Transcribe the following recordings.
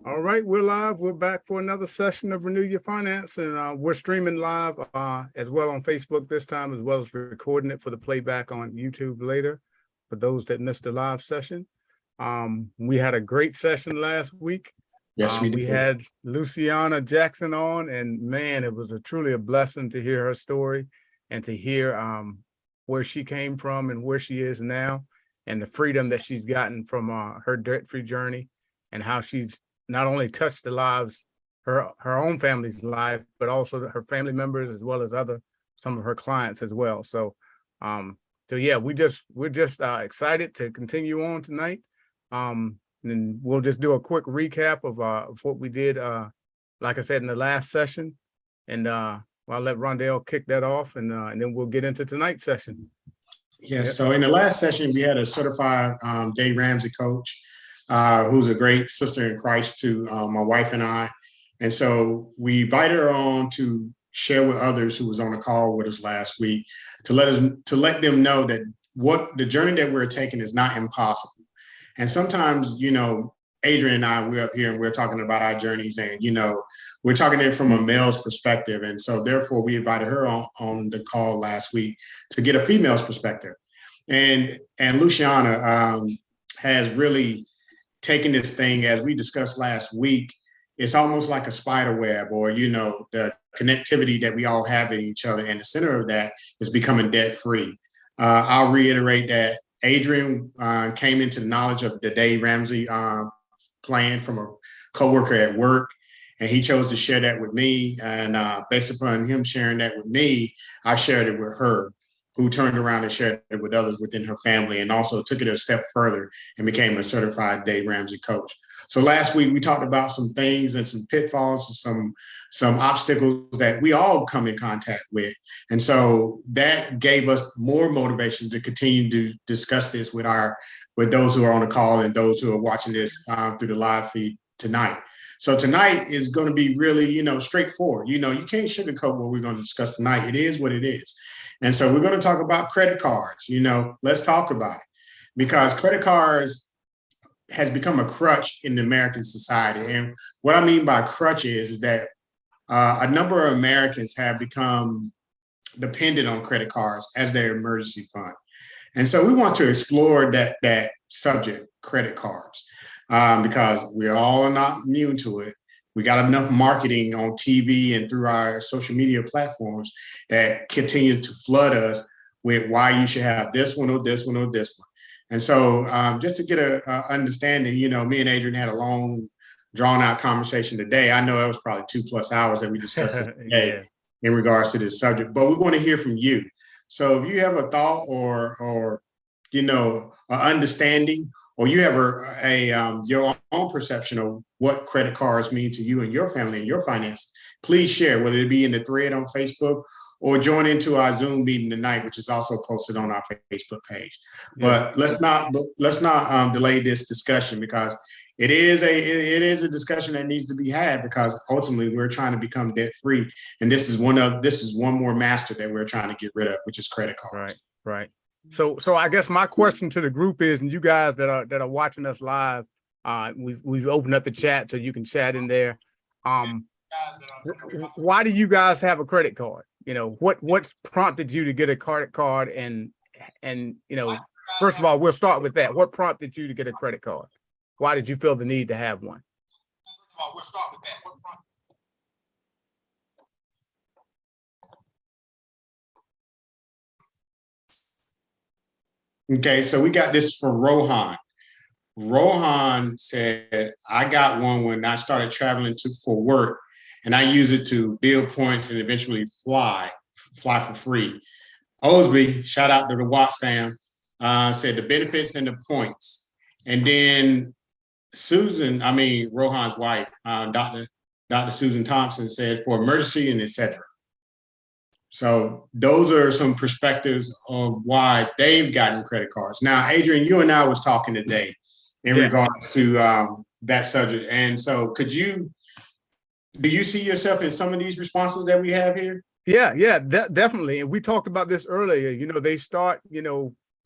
All right, we're live. We're back for another session of Renew Your Finance, and we're streaming live as well on Facebook this time, as well as recording it for the playback on YouTube later for those that missed the live session. We had a great session last week. Yes, we We did. had Luciana Jackson on, and man, it was truly a blessing to hear her story and to hear where she came from and where she is now, and the freedom that she's gotten from her debt-free journey, and how she's not only touched the lives, her own family's life, but also her family members, as well as some of her clients as well. So yeah, we're just excited to continue on tonight. And we'll just do a quick recap of what we did, like I said, in the last session. And I'll let Rondell kick that off, and then we'll get into tonight's session. Yes, so in the last session, we had a certified Dave Ramsey coach, who's a great sister in Christ to my wife and I. And so we invited her on to share with others who was on the call with us last week to let them know that what the journey that we're taking is not impossible. And sometimes, Adrian and I, we're up here and we're talking about our journeys, and, we're talking it from a male's perspective. And so therefore we invited her on the call last week to get a female's perspective. And Luciana has really taken this thing, as we discussed last week. It's almost like a spider web, or, the connectivity that we all have in each other. And the center of that is becoming debt free. I'll reiterate that Adrian came into the knowledge of the Dave Ramsey plan from a coworker at work, and he chose to share that with me. And based upon him sharing that with me, I shared it with her, who turned around and shared it with others within her family, and also took it a step further and became a certified Dave Ramsey coach. So last week we talked about some things and some pitfalls, some obstacles that we all come in contact with. And so that gave us more motivation to continue to discuss this with those who are on the call and those who are watching this through the live feed tonight. So tonight is going to be really, straightforward. You can't sugarcoat what we're going to discuss tonight. It is what it is. And so we're going to talk about credit cards. Let's talk about it, because credit cards has become a crutch in the American society. And what I mean by crutch is that a number of Americans have become dependent on credit cards as their emergency fund. And so we want to explore that subject, credit cards, because we all are not immune to it. We got enough marketing on TV and through our social media platforms that continue to flood us with why you should have this one or this one or this one. And so just to get an understanding, me and Adrian had a long, drawn-out conversation today. I know it was probably 2+ hours that we discussed today in regards to this subject, but we want to hear from you. So if you have a thought or an understanding, or you have your own perception of what credit cards mean to you and your family and your finance, please share, whether it be in the thread on Facebook or join into our Zoom meeting tonight, which is also posted on our Facebook page. Yeah. But let's not delay this discussion, because it is a discussion that needs to be had, because ultimately we're trying to become debt free, and this is one more master that we're trying to get rid of, which is credit cards. Right. So I guess my question to the group is, and you guys that are watching us live, we've opened up the chat so you can chat in there. Why do you guys have a credit card? What prompted you to get a credit card? And first of all, we'll start with that. What prompted you to get a credit card? Why did you feel the need to have one? We'll start with that. What prompted? Okay, so we got this from Rohan. Rohan said, I got one when I started traveling for work, and I use it to build points and eventually fly for free. Osby, shout out to the Watts fam, said the benefits and the points. And then Rohan's wife, Dr. Susan Thompson, said for emergency and etc. So those are some perspectives of why they've gotten credit cards. Now, Adrian, you and I was talking today in regards to that subject. And so do you see yourself in some of these responses that we have here? Yeah, definitely. And we talked about this earlier. They start,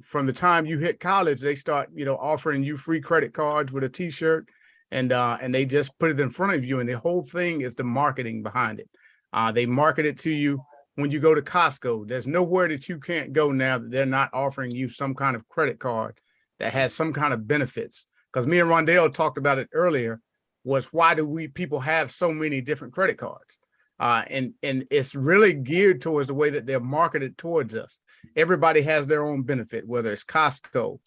from the time you hit college, they start, offering you free credit cards with a T-shirt. and they just put it in front of you, and the whole thing is the marketing behind it. They market it to you when you go to Costco. There's nowhere that you can't go now that they're not offering you some kind of credit card that has some kind of benefits. Because me and Rondell talked about it earlier, was why do people have so many different credit cards? And it's really geared towards the way that they're marketed towards us. Everybody has their own benefit, whether it's Costco,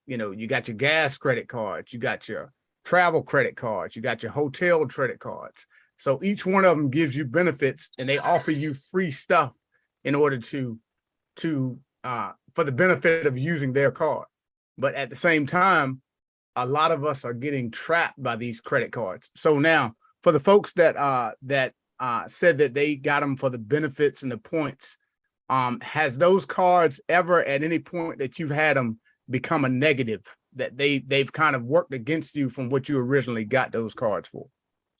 you got your gas credit cards, you got your travel credit cards, you got your hotel credit cards. So each one of them gives you benefits, and they offer you free stuff in order to for the benefit of using their card. But at the same time, a lot of us are getting trapped by these credit cards. So now, for the folks that said that they got them for the benefits and the points, has those cards ever at any point that you've had them become a negative, that they've kind of worked against you from what you originally got those cards for?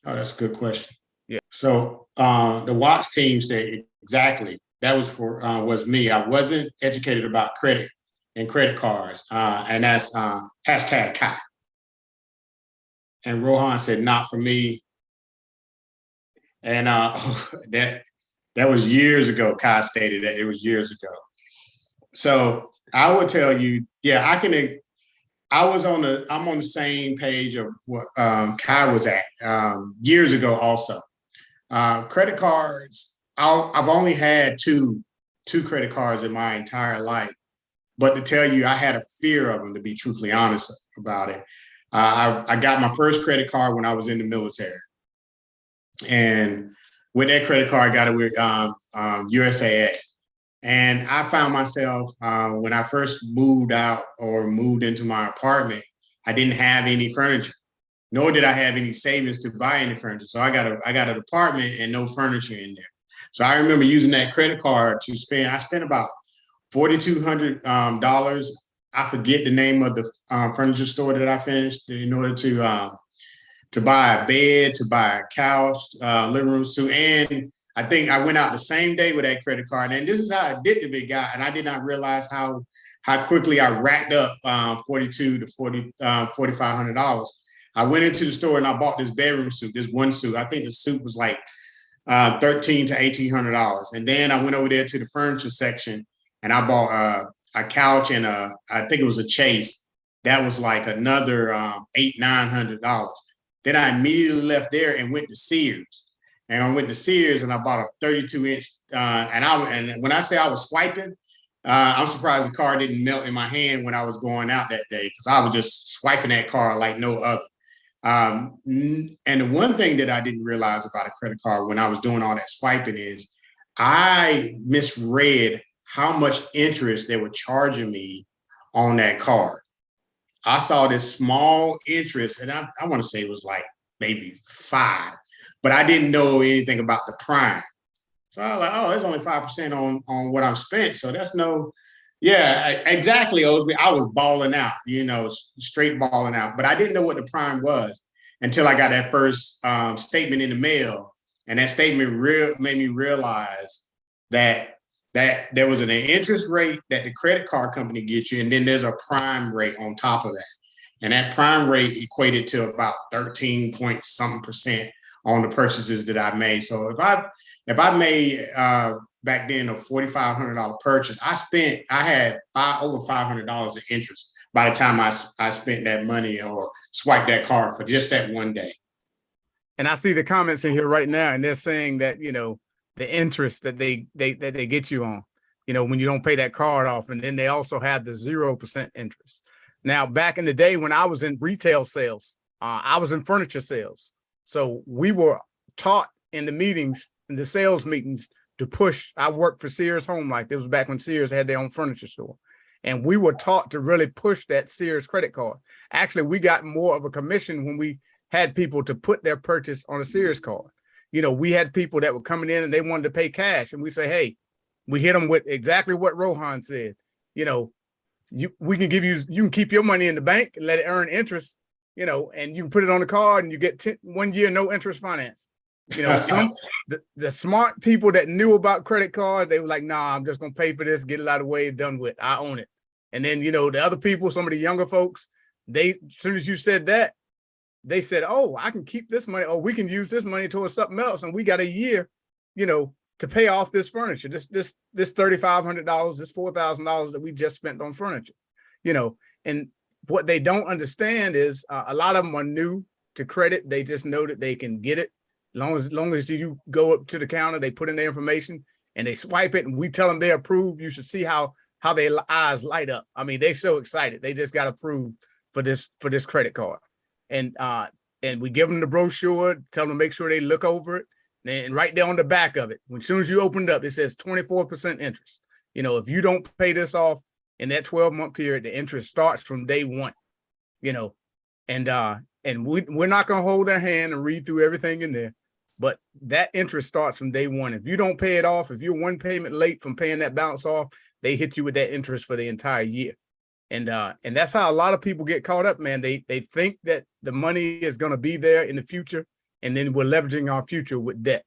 Oh, that's a good question. Yeah. So the Watts team said exactly that was me. I wasn't educated about credit and credit cards, and that's hashtag Kai. And Rohan said, not for me. And that was years ago. Kai stated that it was years ago. So I would tell you, yeah, I'm on the same page of what Kai was at years ago also. Credit cards, I've only had two credit cards in my entire life. But to tell you, I had a fear of them, to be truthfully honest about it. I got my first credit card when I was in the military. And with that credit card, I got it with USAA. And I found myself, when I first moved out or moved into my apartment, I didn't have any furniture, nor did I have any savings to buy any furniture. So I got an apartment and no furniture in there. So I remember using that credit card to spend. I spent about $4,200. I forget the name of the furniture store that I finished in order to buy a bed, to buy a couch, living room suite. And I think I went out the same day with that credit card. And this is how I did the big guy. And I did not realize how quickly I racked up $4,200 to $4,500. I went into the store and I bought this bedroom suit, this one suit. I think the suit was like $1,300 to $1,800. And then I went over there to the furniture section and I bought a couch and I think it was a chase. That was like another $800, $900. Then I immediately left there and went to Sears. And I went to Sears and I bought a 32-inch. And when I say I was swiping, I'm surprised the card didn't melt in my hand when I was going out that day, because I was just swiping that card like no other. And the one thing that I didn't realize about a credit card when I was doing all that swiping is I misread how much interest they were charging me on that card. I saw this small interest, and I want to say it was like maybe 5, but I didn't know anything about the prime. So I was like, oh, it's only 5% on what I've spent. So that's exactly, Osby. I was balling out, straight balling out. But I didn't know what the prime was until I got that first statement in the mail. And that statement made me realize that there was an interest rate that the credit card company gets you, and then there's a prime rate on top of that. And that prime rate equated to about 13 point something% on the purchases that I made. So if I made back then a $4,500 purchase, I had over $500 in interest by the time I spent that money or swiped that card for just that one day. And I see the comments in here right now, and they're saying that, the interest that they get you on, when you don't pay that card off. And then they also have the 0% interest. Now, back in the day when I was in retail sales, I was in furniture sales. So we were taught in the meetings, in the sales meetings, to push. I worked for Sears Home Life. This was back when Sears had their own furniture store. And we were taught to really push that Sears credit card. Actually, we got more of a commission when we had people to put their purchase on a Sears card. We had people that were coming in and they wanted to pay cash. And we say, hey, we hit them with exactly what Rohan said. We can give you, you can keep your money in the bank and let it earn interest, and you can put it on the card and you get 1 year, no interest finance. The smart people that knew about credit cards, they were like, nah, I'm just going to pay for this, get it out of the way, done with, I own it. And then, the other people, some of the younger folks, as soon as you said that, they said, oh, I can keep this money, or we can use this money towards something else. And we got a year, to pay off this furniture, this $3,500, this $4,000 that we just spent on furniture, and what they don't understand is a lot of them are new to credit. They just know that they can get it. Long as you go up to the counter, they put in their information and they swipe it and we tell them they approve. You should see how their eyes light up. I mean, they're so excited. They just got approved for this credit card. And we give them the brochure, tell them to make sure they look over it. And right there on the back of it, as soon as you open it up, it says 24% interest. If you don't pay this off in that 12-month period, the interest starts from day one. And we're not going to hold their hand and read through everything in there, but that interest starts from day one. If you don't pay it off, if you're one payment late from paying that balance off, they hit you with that interest for the entire year. And that's how a lot of people get caught up, man. They think that the money is going to be there in the future, and then we're leveraging our future with debt.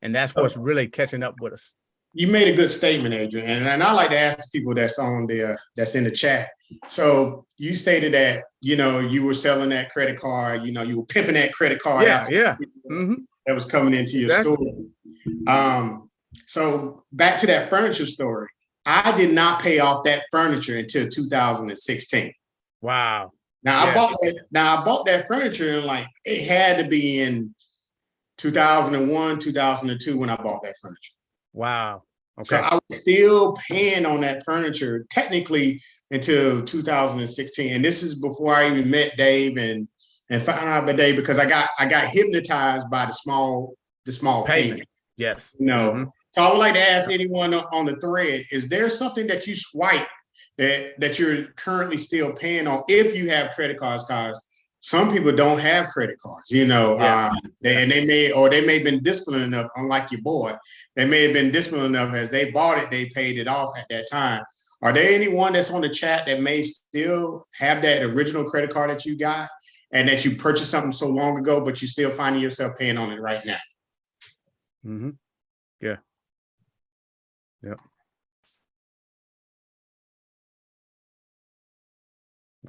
And that's what's really catching up with us. You made a good statement, Adrian. And I like to ask the people that's on there, that's in the chat. So you stated that, you were selling that credit card, you were pimping that credit card out to Mm-hmm. that was coming into your store. So back to that furniture story. I did not pay off that furniture until 2016. Wow. Now I bought that furniture and it had to be in 2001, 2002 when I bought that furniture. Wow. Okay. So I was still paying on that furniture technically until 2016. And this is before I even met Dave and found out about Dave, because I got hypnotized by the small payment. Yes. Mm-hmm. So I would like to ask anyone on the thread, is there something that you swipe that you're currently still paying on if you have credit cards? Because some people don't have credit cards, and they may have been disciplined enough, unlike your boy, they may have been disciplined enough as they bought it, they paid it off at that time. Are there anyone that's on the chat that may still have that original credit card that you got and that you purchased something so long ago, but you're still finding yourself paying on it right now? Mm-hmm. Yeah. Yep.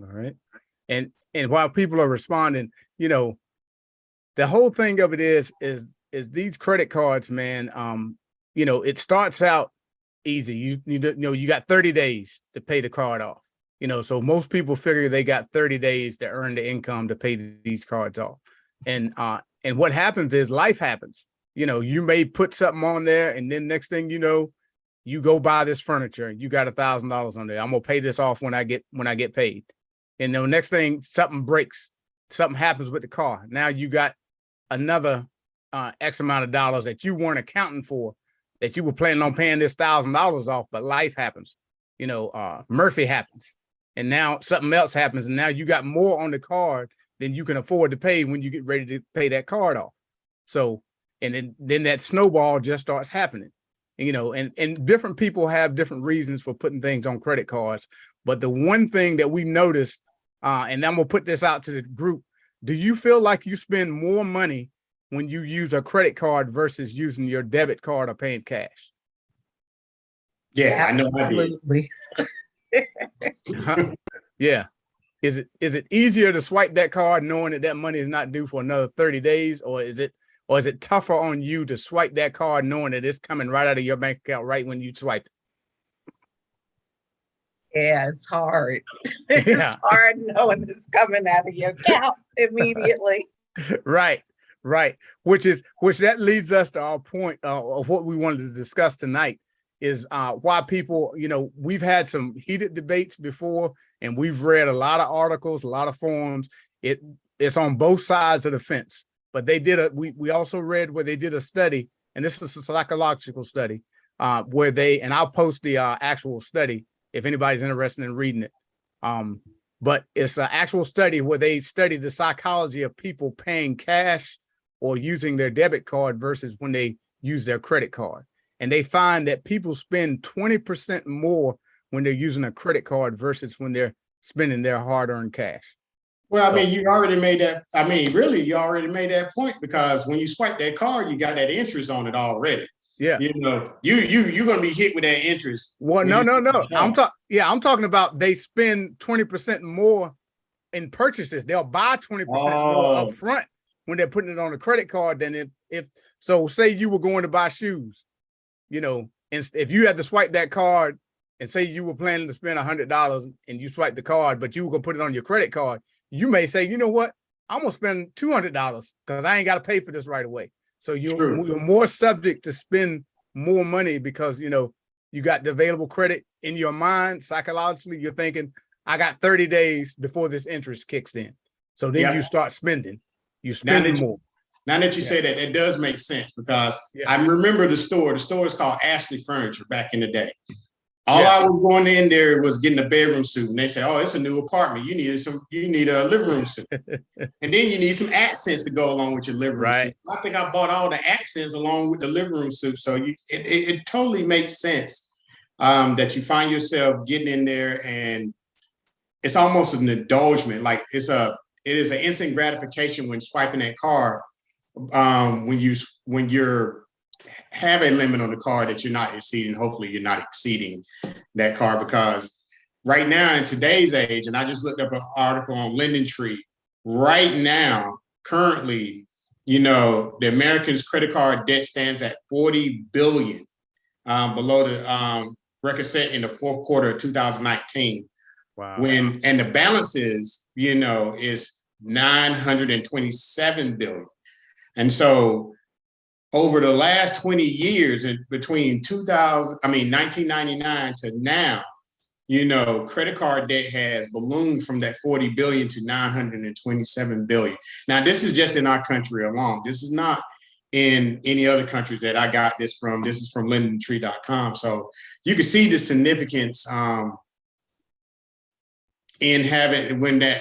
All right. And while people are responding, the whole thing of it is these credit cards, man. It starts out easy. You got 30 days to pay the card off. So most people figure they got 30 days to earn the income to pay these cards off. And what happens is life happens. You may put something on there, and then next thing you know, you go buy this furniture and you got $1,000 on there. I'm gonna pay this off when I get paid. And the next thing, something breaks, something happens with the car. Now you got another X amount of dollars that you weren't accounting for, that you were planning on paying this $1,000 off, but life happens. Murphy happens, and now something else happens, and now you got more on the card than you can afford to pay when you get ready to pay that card off. So, and then that snowball just starts happening. And different people have different reasons for putting things on credit cards. But the one thing that we noticed, and I'm gonna put this out to the group, do you feel like you spend more money when you use a credit card versus using your debit card or paying cash? Yeah, I know I did. Yeah. Is it easier to swipe that card knowing that money is not due for another 30 days, or is it tougher on you to swipe that card knowing that it's coming right out of your bank account right when you swipe it? Yeah, it's hard. It's hard knowing it's coming out of your account immediately. Right. Which that leads us to our point of what we wanted to discuss tonight is why people, we've had some heated debates before, and we've read a lot of articles, a lot of forums. It's on both sides of the fence. But we also read where they did a study, and this is a psychological study, and I'll post the actual study if anybody's interested in reading it. But it's an actual study where they studied the psychology of people paying cash or using their debit card versus when they use their credit card. And they find that people spend 20% more when they're using a credit card versus when they're spending their hard-earned cash. Well, you already made that. You already made that point, because when you swipe that card, you got that interest on it already. Yeah. You're going to be hit with that interest. Well, no. I'm talking about they spend 20% more in purchases, they'll buy 20% more Oh. up front when they're putting it on a credit card than if so say you were going to buy shoes, and if you had to swipe that card and say you were planning to spend $100 and you swipe the card, but you were gonna put it on your credit card, you may say, you know what, I'm gonna spend $200 because I ain't got to pay for this right away. So you're more subject to spend more money because you got the available credit in your mind. Psychologically, you're thinking, I got 30 days before this interest kicks in. So then you start spending. You spend more. Now that you say that, it does make sense because I remember the store. The store is called Ashley Furniture back in the day. All I was going in there was getting a bedroom suit, and they said, "Oh, it's a new apartment. You need a living room suit, and then you need some accents to go along with your living room suit." I think I bought all the accents along with the living room suit, so it totally makes sense that you find yourself getting in there, and it's almost an indulgence. Like it is an instant gratification when swiping that card. When you're have a limit on the card that you're not exceeding, hopefully you're not exceeding that card, because right now in today's age, and I just looked up an article on LendingTree, right now, currently, the Americans' credit card debt stands at 40 billion, below the record set in the fourth quarter of 2019. Wow. And the balance is 927 billion. And so over the last 20 years, and between 1999 to now, credit card debt has ballooned from that 40 billion to 927 billion. Now, this is just in our country alone. This is not in any other countries that I got this from. This is from lendingtree.com. So you can see the significance in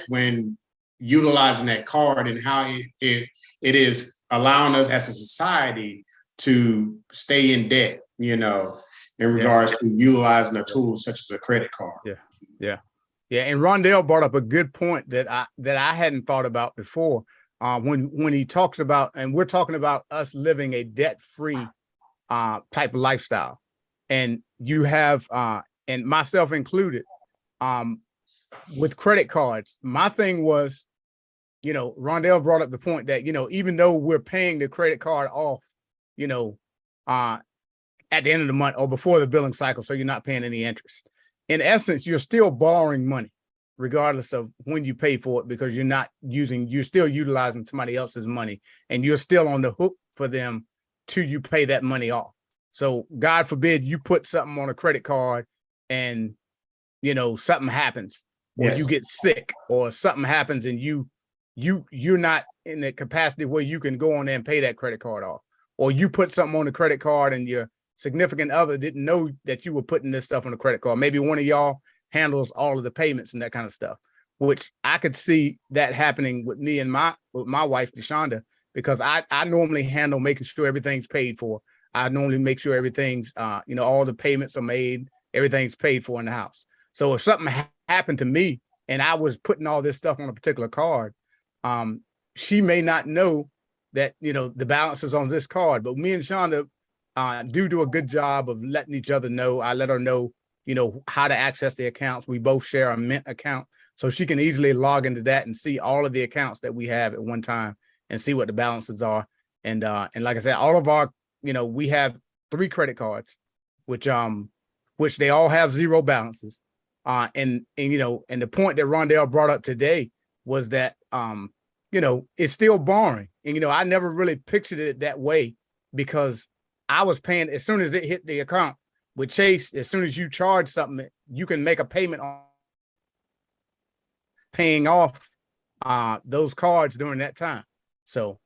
when utilizing that card, and how it is allowing us as a society to stay in debt, in regards to utilizing a tool such as a credit card. Yeah. And Rondell brought up a good point that I hadn't thought about before. When he talks about, and we're talking about us living a debt-free type of lifestyle, and you have, and myself included, with credit cards, my thing was, Rondell brought up the point that, even though we're paying the credit card off, at the end of the month or before the billing cycle, so you're not paying any interest. In essence, you're still borrowing money, regardless of when you pay for it, because you're still utilizing somebody else's money, and you're still on the hook for them till you pay that money off. So God forbid you put something on a credit card and, something happens, or you get sick, or something happens and you're not in the capacity where you can go on there and pay that credit card off, or you put something on the credit card and your significant other didn't know that you were putting this stuff on the credit card. Maybe one of y'all handles all of the payments and that kind of stuff, which I could see that happening with me and my wife, DeShonda, because I normally handle making sure everything's paid for. I normally make sure everything's, all the payments are made, everything's paid for in the house. So if something happened to me and I was putting all this stuff on a particular card, she may not know that, the balance is on this card, but me and Shonda do a good job of letting each other know. I let her know, how to access the accounts. We both share a Mint account, so she can easily log into that and see all of the accounts that we have at one time and see what the balances are. And like I said, all of our, we have 3 credit cards, which they all have zero balances. And the point that Rondell brought up today was that, it's still borrowing. And, I never really pictured it that way, because I was paying as soon as it hit the account with Chase. As soon as you charge something, you can make a payment on paying off those cards during that time. So,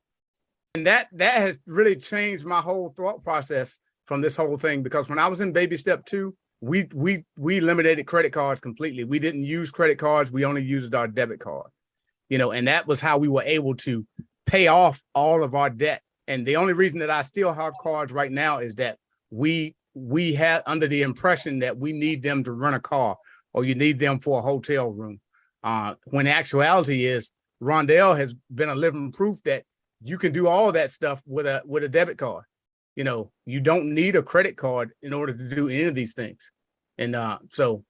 and that has really changed my whole thought process from this whole thing, because when I was in baby step 2, we eliminated credit cards completely. We didn't use credit cards. We only used our debit card, and that was how we were able to pay off all of our debt. And the only reason that I still have cards right now is that we had under the impression that we need them to rent a car, or you need them for a hotel room. When the actuality is, Rondell has been a living proof that you can do all that stuff with a debit card. You don't need a credit card in order to do any of these things. And so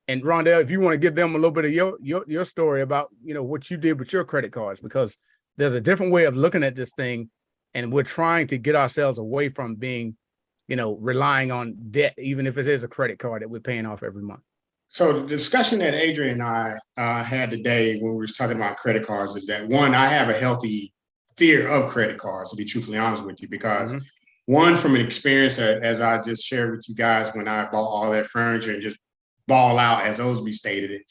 And Rondell, if you want to give them a little bit of your story about, what you did with your credit cards, because there's a different way of looking at this thing, and we're trying to get ourselves away from being, relying on debt, even if it is a credit card that we're paying off every month. So the discussion that Adrian and I had today when we were talking about credit cards is that, one, I have a healthy fear of credit cards, to be truthfully honest with you, because one, from an experience as I just shared with you guys when I bought all that furniture and just ball out, as Osby stated it.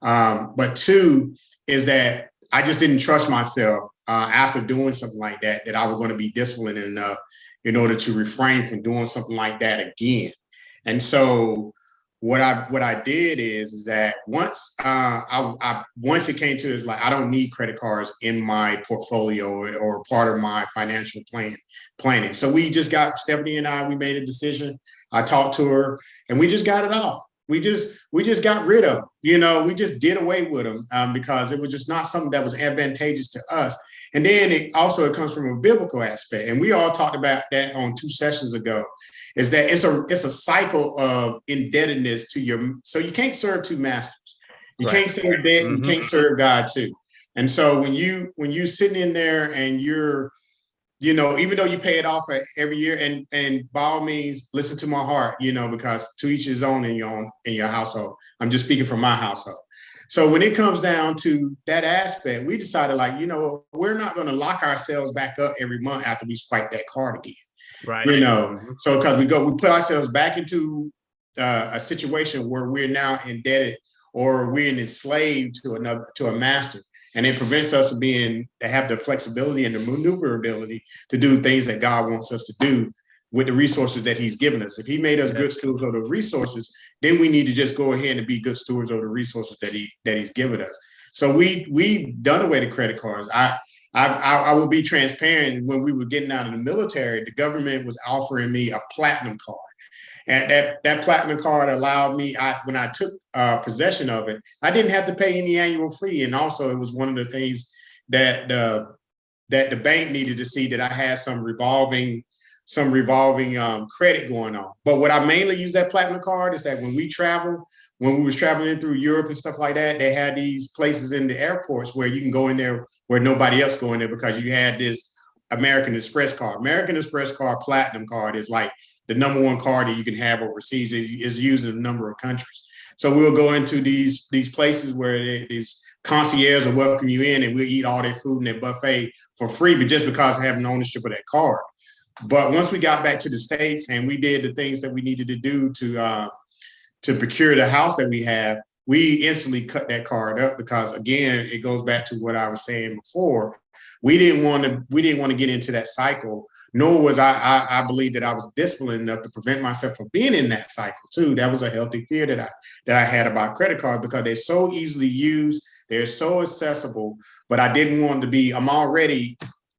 But two is that I just didn't trust myself after doing something like that I was going to be disciplined enough in order to refrain from doing something like that again. And so what I did is that once once it came to, it's like, I don't need credit cards in my portfolio or part of my financial planning. So Stephanie and I, we made a decision. I talked to her and we just got it off. We just got rid of them. We just did away with them because it was just not something that was advantageous to us. And then it comes from a biblical aspect. And we all talked about that on 2 sessions ago, is that it's a cycle of indebtedness so you can't serve 2 masters. You can't serve debt, you can't serve God too. And so when you're sitting in there and you're, even though you pay it off every year, and by all means, listen to my heart, because to each his own in your household. I'm just speaking from my household. So when it comes down to that aspect, we decided, like, we're not going to lock ourselves back up every month after we swipe that card again. Right. So because we put ourselves back into a situation where we're now indebted or we're enslaved to a master. And it prevents us from to have the flexibility and the maneuverability to do things that God wants us to do with the resources that he's given us. If he made us good stewards of the resources, then we need to just go ahead and be good stewards of the resources that he's given us. So we done away with credit cards. I will be transparent. When we were getting out of the military, the government was offering me a platinum card. And that platinum card allowed me, when I took possession of it, I didn't have to pay any annual fee. And also it was one of the things that the bank needed to see, that I had some revolving credit going on. But what I mainly use that platinum card is that when we was traveling through Europe and stuff like that, they had these places in the airports where you can go in there where nobody else go in there, because you had this American Express card. American Express card, platinum card, is like the #1 card that you can have overseas. It is used in a number of countries. So we'll go into these places where these concierge will welcome you in, and we'll eat all their food in their buffet for free, but just because of having ownership of that card. But once we got back to the States and we did the things that we needed to do to procure the house that we have, we instantly cut that card up, because, again, it goes back to what I was saying before. We didn't want to get into that cycle, nor was I believe that I was disciplined enough to prevent myself from being in that cycle too. That was a healthy fear that I had about credit cards, because they're so easily used, they're so accessible, but I didn't want to be, I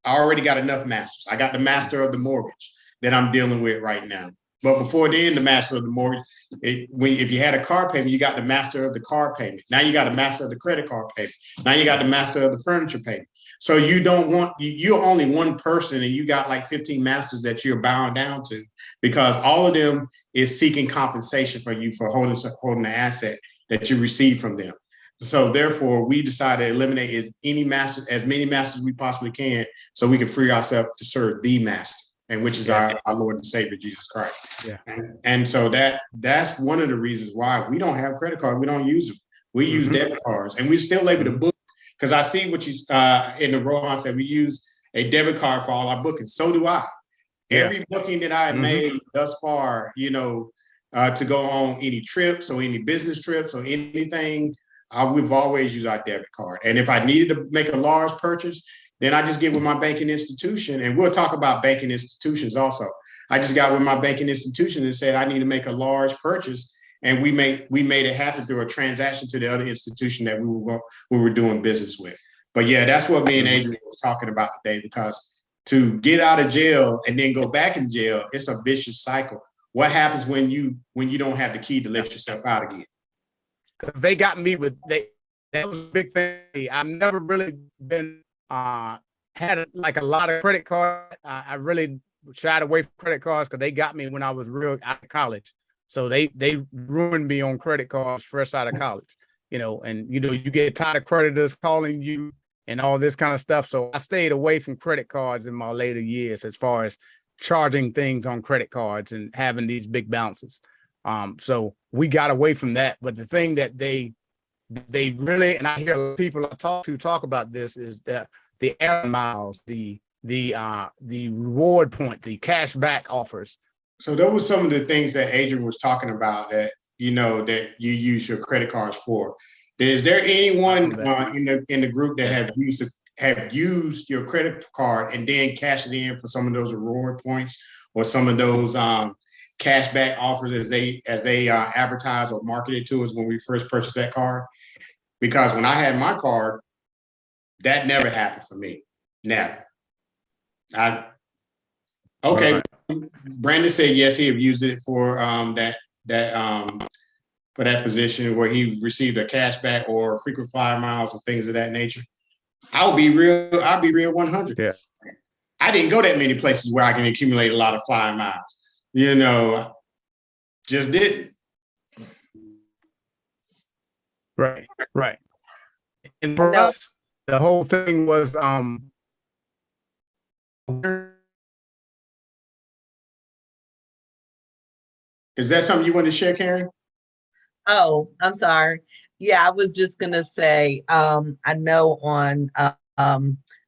already got enough masters. I got the master of the mortgage that I'm dealing with right now. But before then, the master of the mortgage, if you had a car payment, you got the master of the car payment. Now you got a master of the credit card payment. Now you got the master of the furniture payment. So you're only one person, and you got like 15 masters that you're bound down to, because all of them is seeking compensation for you for holding the asset that you receive from them. So therefore, we decided to eliminate as many masters as we possibly can, so we can free ourselves to serve the master, and which is our Lord and Savior, Jesus Christ. Yeah. And so that's one of the reasons why we don't have credit cards. We don't use them. We use debit cards, and we're still able to book, because I see what you in the Rohan said, we use a debit card for all our bookings. So do I. Yeah. Every booking that I made thus far, to go on any trips or any business trips or anything, we've always used our debit card. And if I needed to make a large purchase, then I just get with my banking institution, and we'll talk about banking institutions also. I just got with my banking institution and said I need to make a large purchase, and we made it happen through a transaction to the other institution that we were doing business with. But yeah, that's what me and Adrian was talking about today, because to get out of jail and then go back in jail, it's a vicious cycle. What happens when you don't have the key to let yourself out again? Because they got me that was a big thing. I've never really been had like a lot of credit cards. I really shied away from credit cards because they got me when I was real out of college. So they ruined me on credit cards fresh out of college, and you get tired of creditors calling you and all this kind of stuff. So I stayed away from credit cards in my later years as far as charging things on credit cards and having these big bounces. So we got away from that. But the thing that they really, and I hear people I talk about this, is that the air miles, the reward point, the cash back offers. So those were some of the things that Adrian was talking about that that you use your credit cards for. Is there anyone in the group that have used your credit card and then cashed it in for some of those reward points or some of those cash back offers as they advertise or marketed to us when we first purchased that card? Because when I had my card, that never happened for me. Never. Okay. Right. Brandon said yes, he have used it for for that position where he received a cash back or frequent flyer miles or things of that nature. I'll be real 100. Yeah. I didn't go that many places where I can accumulate a lot of flyer miles. Just didn't. Right. And for us, the whole thing was Is that something you want to share, Karen? Oh, I'm sorry. Yeah, I was just gonna say, I know on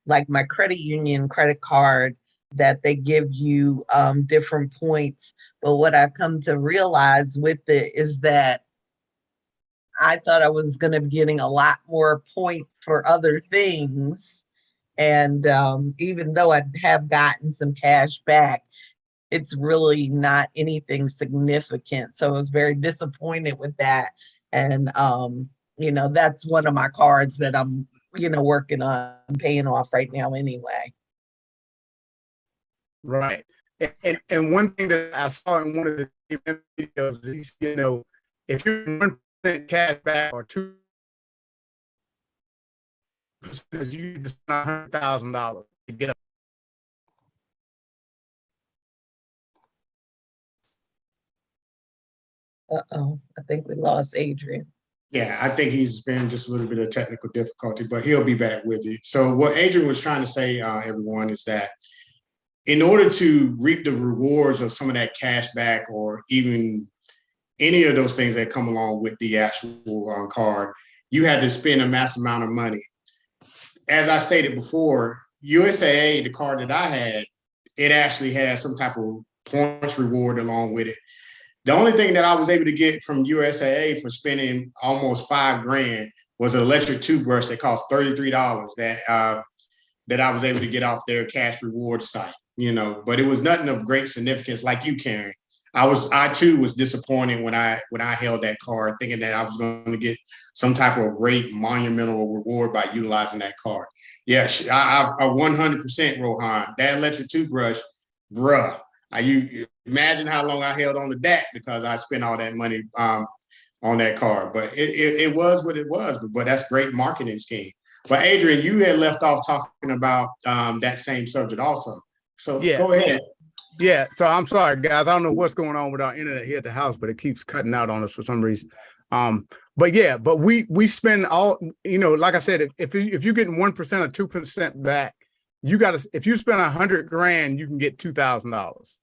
like my credit union credit card that they give you different points, but what I've come to realize with it is that I thought I was gonna be getting a lot more points for other things. And even though I have gotten some cash back, it's really not anything significant. So I was very disappointed with that. And, that's one of my cards that I'm, working on paying off right now anyway. Right. And one thing that I saw in one of the videos is, if you're 1% cash back or 2%, you just $100,000 to get up. Uh-oh, I think we lost Adrian. Yeah, I think he's been just a little bit of technical difficulty, but he'll be back with you. So what Adrian was trying to say, everyone, is that in order to reap the rewards of some of that cash back or even any of those things that come along with the actual card, you had to spend a massive amount of money. As I stated before, USAA, the card that I had, it actually had some type of points reward along with it. The only thing that I was able to get from USAA for spending almost $5,000 was an electric toothbrush that cost $33 that I was able to get off their cash reward site, but it was nothing of great significance like you, Karen. I too was disappointed when I held that card, thinking that I was going to get some type of great monumental reward by utilizing that card. Yes, I 100%, Rohan, that electric toothbrush, bruh. You imagine how long I held on to that because I spent all that money on that card. But it was what it was. But that's great marketing scheme. But Adrian, you had left off talking about that same subject also. So yeah. Go ahead. Yeah. So I'm sorry, guys. I don't know what's going on with our internet here at the house, but it keeps cutting out on us for some reason. But we spend all, like I said, if you're getting 1% or 2% back, if you spend $100,000, you can get $2,000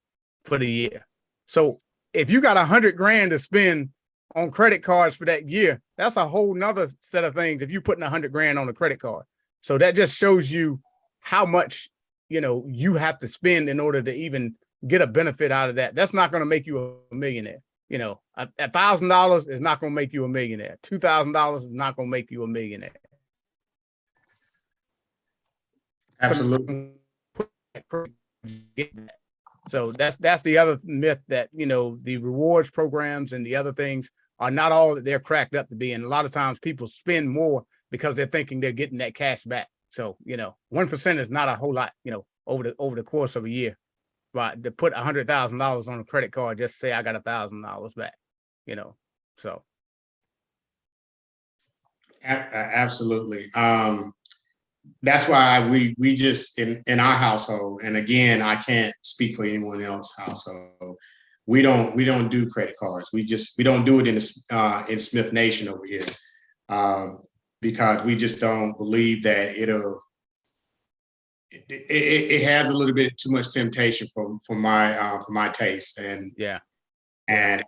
for the year. So if you got $100,000 to spend on credit cards for that year, that's a whole nother set of things. If you're putting $100,000 on a credit card, so that just shows you how much, you have to spend in order to even get a benefit out of that. That's not going to make you a millionaire. $1,000 is not going to make you a millionaire. $2,000 is not going to make you a millionaire. Absolutely. So that's the other myth, that the rewards programs and the other things are not all that they're cracked up to be. And a lot of times people spend more because they're thinking they're getting that cash back. So 1% is not a whole lot, over the course of a year. But to put $100,000 on a credit card, just say I got $1,000 back, so. Absolutely. That's why we just in our household, and again, I can't speak for anyone else's household, we don't do credit cards. We don't do it in Smith Nation over here, because we just don't believe that it has a little bit too much temptation for my taste, and Yeah. and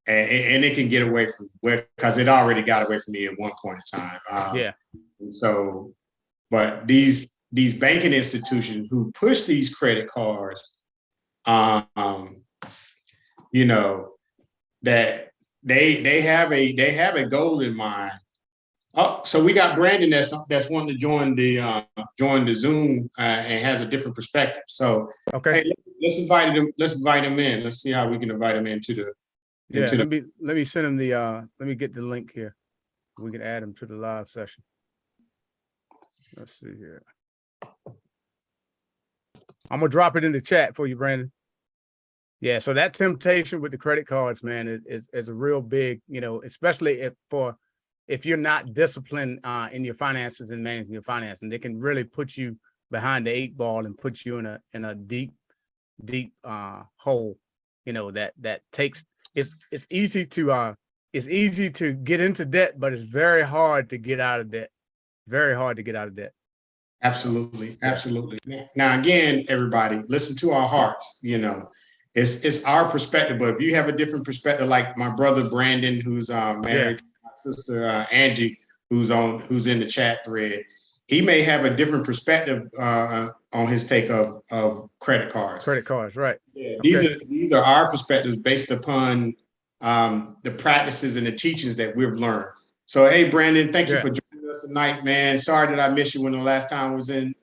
it can get away from because it already got away from me at one point in time. Yeah. And so, but these banking institutions who push these credit cards, you know, that they have a goal in mind. Oh, so we got Brandon that's wanting to join the Zoom and has a different perspective. So Okay. hey, let's invite him. Let's invite him in. Let's see how we can invite him into the. Yeah. Let me send him the let me get the link here. We can add him to the live session. Let's see here. I'm gonna drop it in the chat for you, Brandon. Yeah, so that temptation with the credit cards, man, is a real big, you know, especially if you're not disciplined in your finances and managing your finances, and they can really put you behind the 8 ball and put you in a deep hole, you know, that takes it's easy to get into debt, but it's very hard to get out of debt. Very hard to get out of debt. Absolutely, absolutely. Now, again, everybody, listen to our hearts. You know, it's our perspective. But if you have a different perspective, like my brother Brandon, who's married to my sister Angie, who's in the chat thread, he may have a different perspective on his take of credit cards. Credit cards, right? Yeah, these are our perspectives based upon the practices and the teachings that we've learned. So, hey, Brandon, thank you for joining us tonight, man. Sorry that I missed you when the last time I was in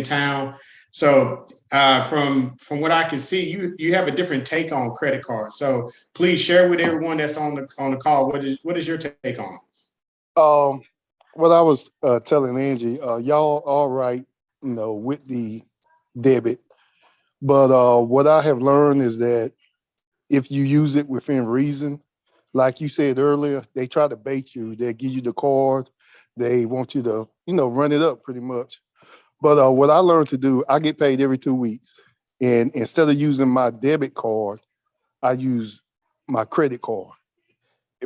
town. So, from what I can see, you have a different take on credit cards. So, please share with everyone that's on the call. What is your take on? What I was telling Angie, y'all all right, you know, with the debit, but what I have learned is that if you use it within reason, like you said earlier, they try to bait you. They give you the card. They want you to, you know, run it up pretty much. But what I learned to do, I get paid every 2 weeks. And instead of using my debit card, I use my credit card.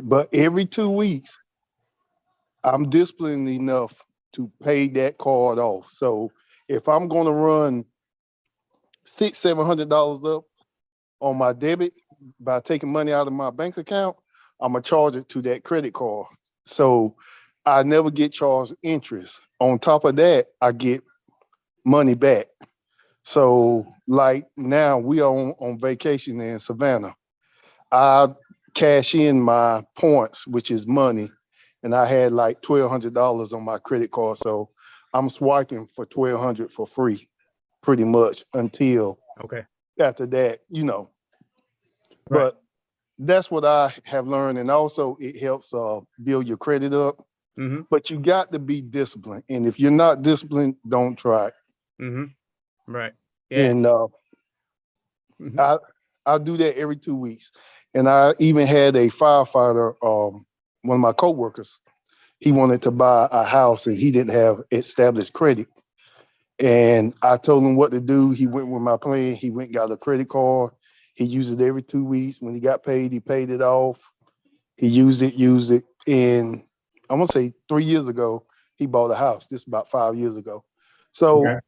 But every 2 weeks, I'm disciplined enough to pay that card off. So if I'm going to run $600-700 up on my debit by taking money out of my bank account, I'm gonna charge it to that credit card. So I never get charged interest. On top of that, I get money back. So like now we are on vacation in Savannah. I cash in my points, which is money, and I had like $1,200 on my credit card. So I'm swiping for $1,200 for free, pretty much until after that, you know. Right. But that's what I have learned, and also it helps build your credit up. Mm-hmm. But you got to be disciplined, and if you're not disciplined, don't try it. Mm-hmm. Right. Yeah. And I do that every 2 weeks. And I even had a firefighter, one of my coworkers, he wanted to buy a house and he didn't have established credit. And I told him what to do. He went with my plan. He went and got a credit card. He used it every 2 weeks. When he got paid, he paid it off. He used it. And I'm gonna say 3 years ago, he bought a house. This is about 5 years ago. So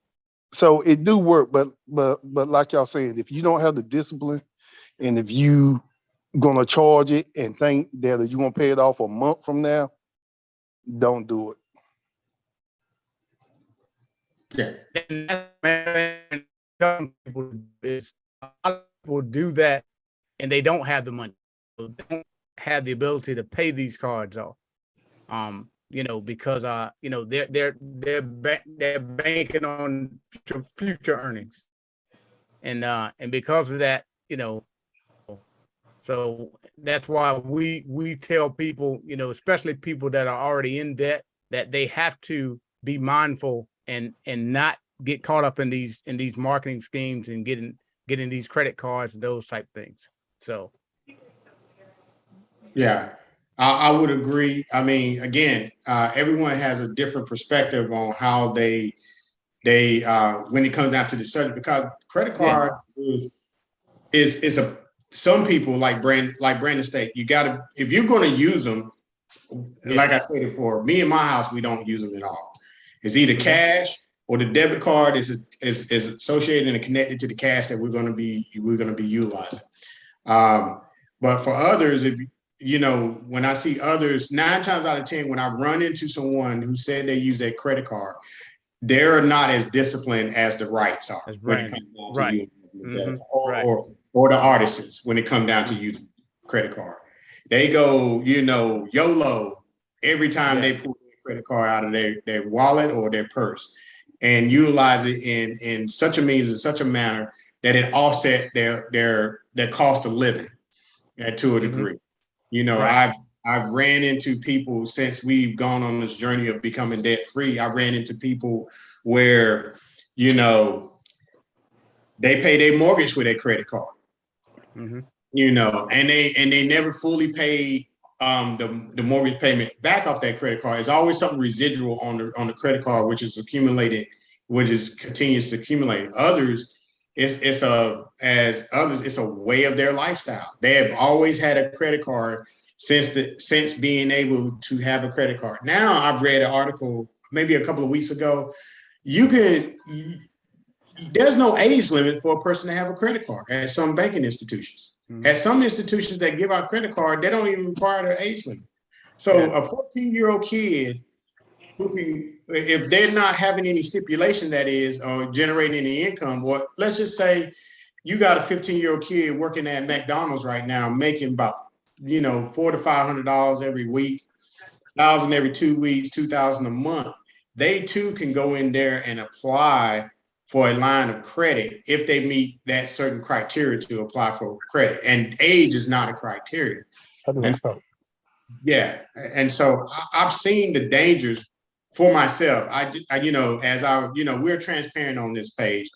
so it do work, but like y'all said, if you don't have the discipline, and if you gonna charge it and think that you're gonna pay it off a month from now, don't do it. Yeah. And some people a lot of people do that and they don't have the money. They don't have the ability to pay these cards off. You know, because you know, they're banking on future earnings. And because of that, you know, so that's why we tell people, you know, especially people that are already in debt, that they have to be mindful and not get caught up in these marketing schemes and getting these credit cards and those type things. So yeah, I would agree. I mean, again, everyone has a different perspective on how they when it comes down to the subject, because credit card is is a some people like Brandon State. You got to, if you're going to use them, like I stated before, me and my house, we don't use them at all. It's either cash or the debit card is associated and connected to the cash that we're going to be utilizing. But for others, if you know, when I see others, 9 times out of 10, when I run into someone who said they use their credit card, they're not as disciplined as the Wrights are when it comes down to using the debit card, or the artists when it comes down to using credit card. They go, you know, YOLO every time they pull their credit card out of their wallet or their purse, and utilize it in such a means, in such a manner that it offset their cost of living to a degree. You know, I've ran into people since we've gone on this journey of becoming debt free. I ran into people where, you know, they pay their mortgage with their credit card. You know, and they never fully pay the mortgage payment back off that credit card. It's always something residual on the credit card, which is accumulated, continues to accumulate. Others, it's a way of their lifestyle. They have always had a credit card since being able to have a credit card. Now I've read an article maybe a couple of weeks ago. There's no age limit for a person to have a credit card at some banking institutions. At some institutions that give out credit card, they don't even require the age limit. So a 14-year-old kid who can, if they're not having any stipulation, that is, or generating any income, well, let's just say you got a 15-year-old kid working at McDonald's right now, making about, you know, $400 to $500 every week, $1,000 every 2 weeks, $2,000 a month. They too can go in there and apply for a line of credit if they meet that certain criteria to apply for credit. And age is not a criteria. And so I've seen the dangers for myself. You know, we're transparent on this page.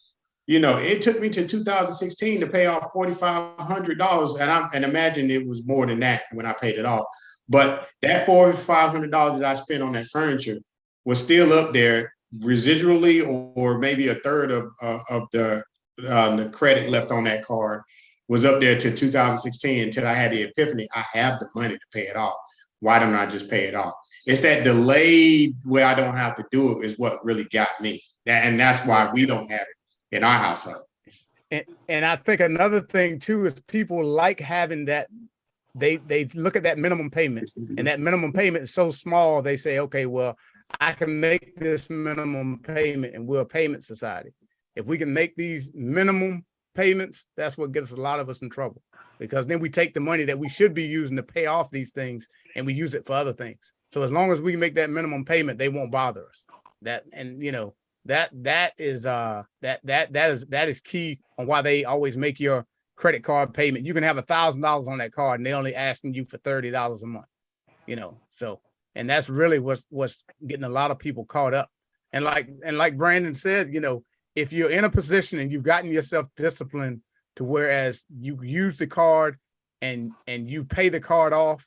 You know, it took me to 2016 to pay off $4,500, and imagine it was more than that when I paid it off. But that $4,500 that I spent on that furniture was still up there residually, or maybe a third of the credit left on that card was up there to 2016 until I had the epiphany. I have the money to pay it off. Why don't I just pay it off? It's that delayed where I don't have to do it is what really got me. And that's why we don't have it in our household. And I think another thing too is people like having that. They look at that minimum payment, and that minimum payment is so small. They say, okay, well, I can make this minimum payment, and we're a payment society. If we can make these minimum payments, that's what gets a lot of us in trouble, because then we take the money that we should be using to pay off these things and we use it for other things. So as long as we make that minimum payment, they won't bother us. That is key on why they always make your credit card payment. You can have $1,000 on that card and they're only asking you for $30 a month, you know. So, and that's really what's getting a lot of people caught up. And like Brandon said, you know, if you're in a position and you've gotten yourself disciplined to whereas you use the card and you pay the card off,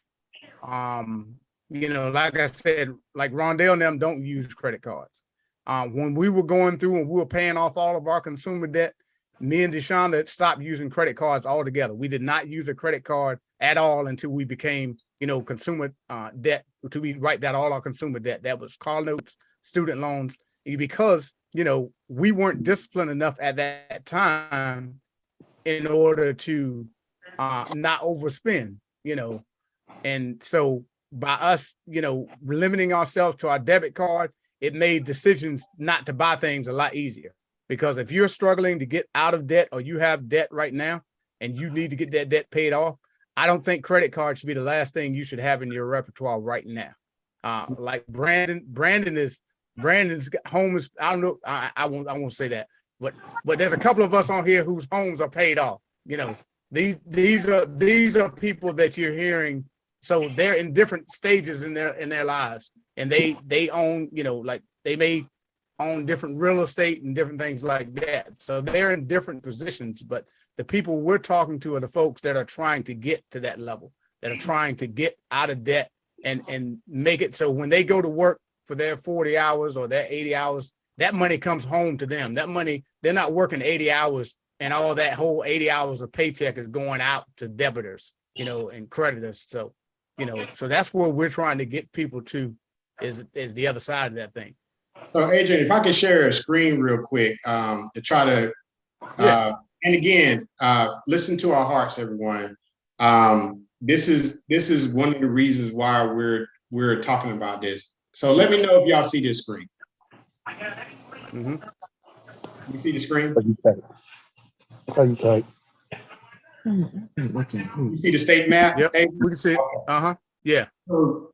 you know, like I said, like Rondell and them don't use credit cards. When we were going through and we were paying off all of our consumer debt, me and Deshonda stopped using credit cards altogether. We did not use a credit card at all until we became, you know, consumer debt, until we write down all our consumer debt. That was car notes, student loans, because, you know, we weren't disciplined enough at that time in order to not overspend, you know. And so by us, you know, limiting ourselves to our debit card, it made decisions not to buy things a lot easier. Because if you're struggling to get out of debt, or you have debt right now and you need to get that debt paid off, I don't think credit cards should be the last thing you should have in your repertoire right now. Like Brandon's home is, I don't know, I won't say that, but there's a couple of us on here whose homes are paid off. You know, these are people that you're hearing. So they're in different stages in their lives, and they own, you know, like they may own different real estate and different things like that. So they're in different positions, but the people we're talking to are the folks that are trying to get to that level, that are trying to get out of debt and make it so when they go to work for their 40 hours or their 80 hours, that money comes home to them. That money, they're not working 80 hours and all that whole 80 hours of paycheck is going out to debitors, you know, and creditors. So, you know, so that's where we're trying to get people to is the other side of that thing. So Adrian, if I could share a screen real quick to try to, and again, listen to our hearts, everyone. This is one of the reasons why we're talking about this. So let me know if y'all see this screen. Mm-hmm. You see the screen? How you type? You see the state map? Yep, we can see it. Uh-huh. Yeah.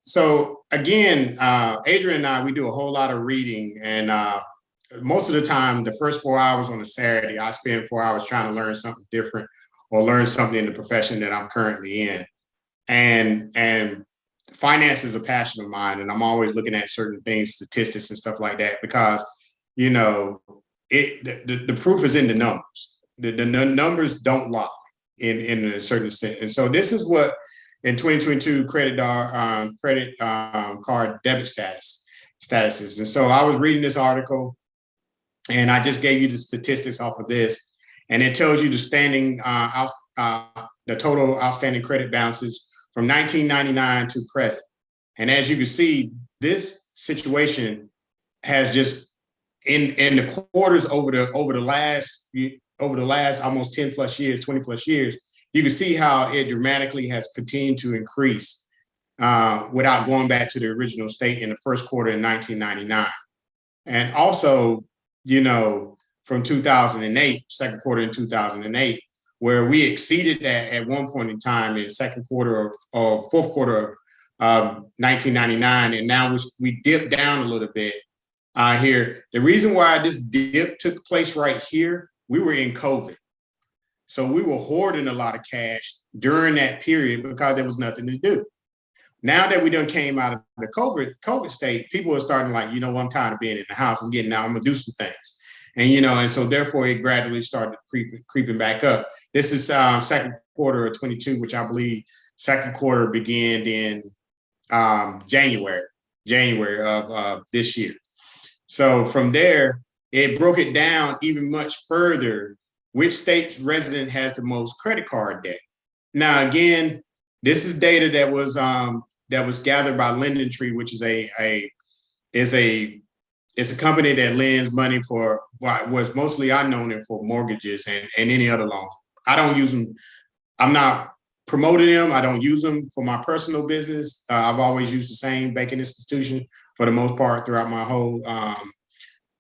So again, Adrian and I, we do a whole lot of reading, and most of the time, the first 4 hours on a Saturday, I spend 4 hours trying to learn something different or learn something in the profession that I'm currently in. And finance is a passion of mine, and I'm always looking at certain things, statistics and stuff like that, because, you know, the proof is in the numbers. The numbers don't lie in a certain sense. And so this is what in 2022 credit card debit statuses. And so I was reading this article, and I just gave you the statistics off of this, and it tells you the total outstanding credit balances from 1999 to present. And as you can see, this situation has just in the quarters over the last almost 10 plus years, 20 plus years, you can see how it dramatically has continued to increase without going back to the original state in the first quarter in 1999. And also, you know, from 2008, second quarter in 2008, where we exceeded that at one point in time in second quarter of fourth quarter of 1999. And now we dipped down a little bit here. The reason why this dip took place right here, we were in COVID. So we were hoarding a lot of cash during that period because there was nothing to do. Now that we done came out of the COVID state, people are starting like, you know what, I'm tired of being in the house. I'm getting out, I'm gonna do some things. And, you know, and so therefore it gradually started creeping back up. This is second quarter of 22, which I believe second quarter began in January of this year. So from there, it broke it down even much further. Which state resident has the most credit card debt? Now, again, this is data that was gathered by LendingTree, which is a company that lends money for was mostly I known it for mortgages and any other loans. I don't use them. I'm not promoting them. I don't use them for my personal business. I've always used the same banking institution for the most part throughout my whole